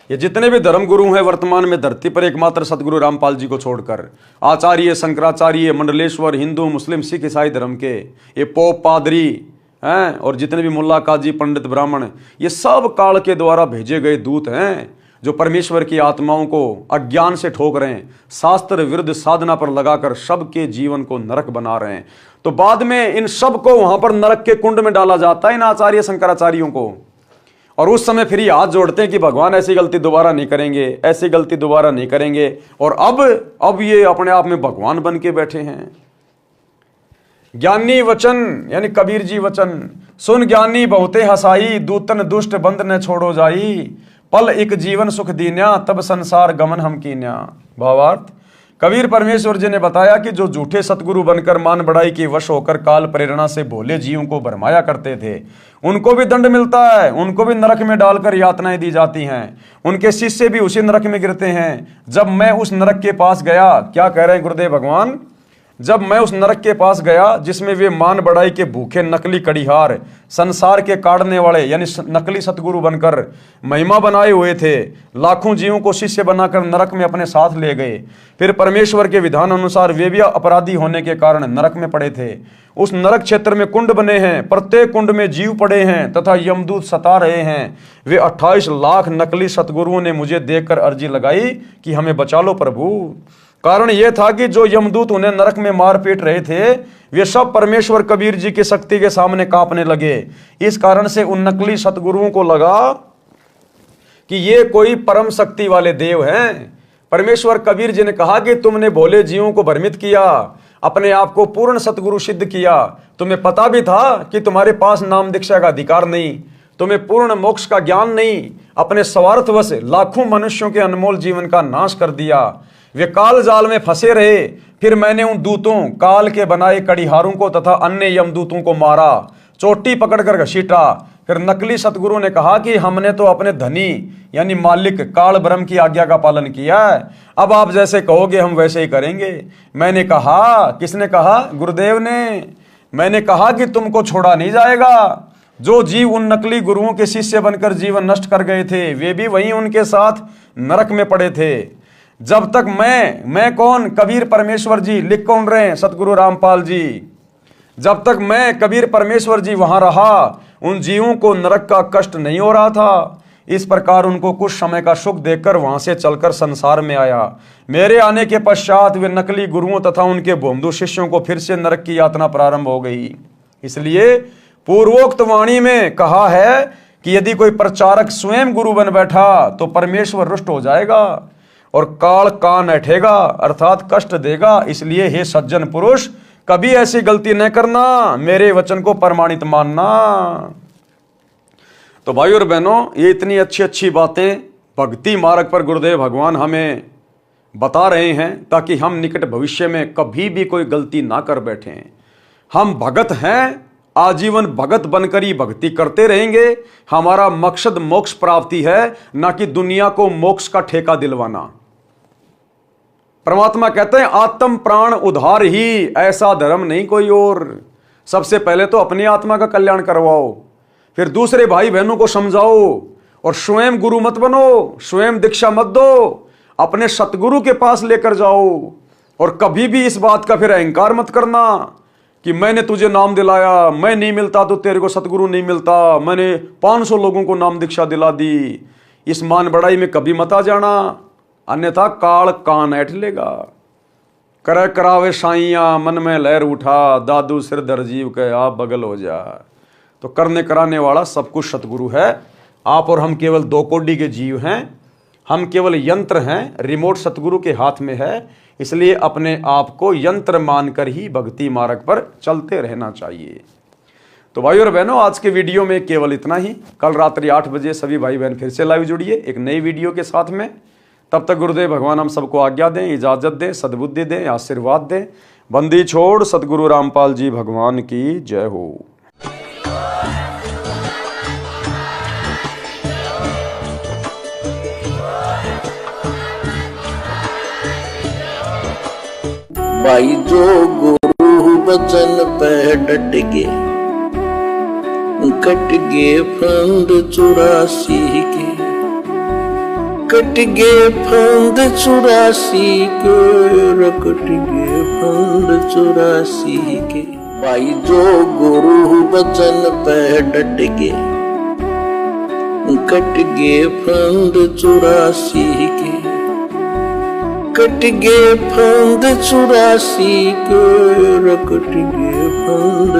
ये जितने भी धर्म गुरु हैं वर्तमान में धरती पर, एकमात्र सतगुरु रामपाल जी को छोड़कर, आचार्य शंकराचार्य मंडलेश्वर, हिंदू मुस्लिम सिख ईसाई धर्म के ये पोप पादरी हैं और जितने भी मुल्ला काजी पंडित ब्राह्मण, ये सब काल के द्वारा भेजे गए दूत हैं जो परमेश्वर की आत्माओं को अज्ञान से ठोक रहे हैं, शास्त्र विरुद्ध साधना पर लगाकर सबके जीवन को नरक बना रहे हैं। तो बाद में इन सब को वहां पर नरक के कुंड में डाला जाता है, इन आचार्य शंकराचार्यों को, और उस समय फिर ये हाथ जोड़ते हैं कि भगवान ऐसी गलती दोबारा नहीं करेंगे, ऐसी गलती दोबारा नहीं करेंगे। और अब ये अपने आप में भगवान बन के बैठे हैं। ज्ञानी वचन यानी कबीर जी वचन, सुन ज्ञानी बहुते हसाई, दूतन दुष्ट बंद न छोड़ो जाई, पल एक जीवन सुख दीन्या, तब संसार गमन हम कीन्या। भावार्थ, कबीर परमेश्वर जी ने बताया कि जो झूठे सतगुरु बनकर मान बढ़ाई के वश होकर काल प्रेरणा से भोले जीवों को भरमाया करते थे, उनको भी दंड मिलता है, उनको भी नरक में डालकर यातनाएं दी जाती हैं, उनके शिष्य भी उसी नरक में गिरते हैं। जब मैं उस नरक के पास गया, क्या कह रहे हैं गुरुदेव भगवान, जब मैं उस नरक के पास गया जिसमें वे मान बढ़ाई के भूखे नकली कड़ीहार, संसार के काटने वाले यानी नकली सतगुरु बनकर महिमा बनाए हुए थे, लाखों जीवों को शिष्य बनाकर नरक में अपने साथ ले गए। फिर परमेश्वर के विधान अनुसार वे भी अपराधी होने के कारण नरक में पड़े थे। उस नरक क्षेत्र में कुंड बने हैं, प्रत्येक कुंड में जीव पड़े हैं तथा यमदूत सता रहे हैं। वे 28 लाख नकली सतगुरुओं ने मुझे देखकर अर्जी लगाई कि हमें बचा लो प्रभु। कारण यह था कि जो यमदूत उन्हें नरक में मार पीट रहे थे, वे सब परमेश्वर कबीर जी की शक्ति के सामने कांपने लगे। इस कारण से उन नकली सतगुरुओं को लगा कि ये कोई परम शक्ति वाले देव हैं। परमेश्वर कबीर जी ने कहा कि तुमने भोले जीवों को भ्रमित किया, अपने आप को पूर्ण सतगुरु सिद्ध किया। तुम्हें पता भी था कि तुम्हारे पास नाम दीक्षा का अधिकार नहीं, तुम्हें पूर्ण मोक्ष का ज्ञान नहीं। अपने स्वार्थवश लाखों मनुष्यों के अनमोल जीवन का नाश कर दिया। वे काल जाल में फंसे रहे। फिर मैंने उन दूतों, काल के बनाए कड़ीहारों को तथा अन्य यमदूतों को मारा, चोटी पकड़कर घसीटा। फिर नकली सतगुरु ने कहा कि हमने तो अपने धनी यानी मालिक काल ब्रह्म की आज्ञा का पालन किया है, अब आप जैसे कहोगे हम वैसे ही करेंगे। मैंने कहा, किसने कहा? गुरुदेव ने। मैंने कहा कि तुमको छोड़ा नहीं जाएगा। जो जीव उन नकली गुरुओं के शिष्य बनकर जीवन नष्ट कर गए थे, वे भी वहीं उनके साथ नरक में पड़े थे। जब तक मैं कौन? कबीर परमेश्वर जी। लिख कौन रहे हैं? सतगुरु रामपाल जी। जब तक मैं कबीर परमेश्वर जी वहां रहा, उन जीवों को नरक का कष्ट नहीं हो रहा था। इस प्रकार उनको कुछ समय का सुख देकर वहां से चलकर संसार में आया। मेरे आने के पश्चात वे नकली गुरुओं तथा उनके भोंदू शिष्यों को फिर से नरक की यातना प्रारंभ हो गई। इसलिए पूर्वोक्त वाणी में कहा है कि यदि कोई प्रचारक स्वयं गुरु बन बैठा तो परमेश्वर रुष्ट हो जाएगा और काल कान ऐठेगा अर्थात कष्ट देगा। इसलिए हे सज्जन पुरुष, कभी ऐसी गलती न करना, मेरे वचन को प्रमाणित मानना। तो भाई और बहनों, ये इतनी अच्छी अच्छी बातें भक्ति मार्ग पर गुरुदेव भगवान हमें बता रहे हैं ताकि हम निकट भविष्य में कभी भी कोई गलती ना कर बैठें। हम भगत हैं, आजीवन भगत बनकर ही भक्ति करते रहेंगे। हमारा मकसद मोक्ष प्राप्ति है, ना कि दुनिया को मोक्ष का ठेका दिलवाना। परमात्मा कहते हैं आत्म प्राण उद्धार ही, ऐसा धर्म नहीं कोई और। सबसे पहले तो अपनी आत्मा का कल्याण करवाओ, फिर दूसरे भाई बहनों को समझाओ और स्वयं गुरु मत बनो, स्वयं दीक्षा मत दो, अपने सतगुरु के पास लेकर जाओ। और कभी भी इस बात का फिर अहंकार मत करना कि मैंने तुझे नाम दिलाया, मैं नहीं मिलता तो तेरे को सतगुरु नहीं मिलता, मैंने 500 लोगों को नाम दीक्षा दिला दी। इस मान बढ़ाई में कभी मत आ जाना, अन्यथा काल कान ऐठ लेगा। करे करावे साइया, मन में लहर उठा, दादू सिर धर जीव के आप बगल हो जा। तो करने कराने वाला सब कुछ सतगुरु है। आप और हम केवल 2 कोटि के जीव हैं। हम केवल यंत्र हैं, रिमोट सतगुरु के हाथ में है, इसलिए अपने आप को यंत्र मानकर ही भक्ति मार्ग पर चलते रहना चाहिए। तो भाई और बहनों, आज के वीडियो में केवल इतना ही। कल रात्रि 8 बजे सभी भाई बहन फिर से लाइव जुड़िए एक नई वीडियो के साथ में। तब तक गुरुदेव भगवान हम सबको आज्ञा दें, इजाजत दें, सद्बुद्धि दें, आशीर्वाद दें। बंदी छोड़ सतगुरु रामपाल जी भगवान की जय हो। भाई जो गुरु वचन पे डट गे, कट गे फंद 84 के, कट गे फंद 84 के, कट गे फंद 84 के। भाई जो गुरु वचन पे डट गे, कट गे फंद 84 के, कट गे फंद 84 के, कट गे फंद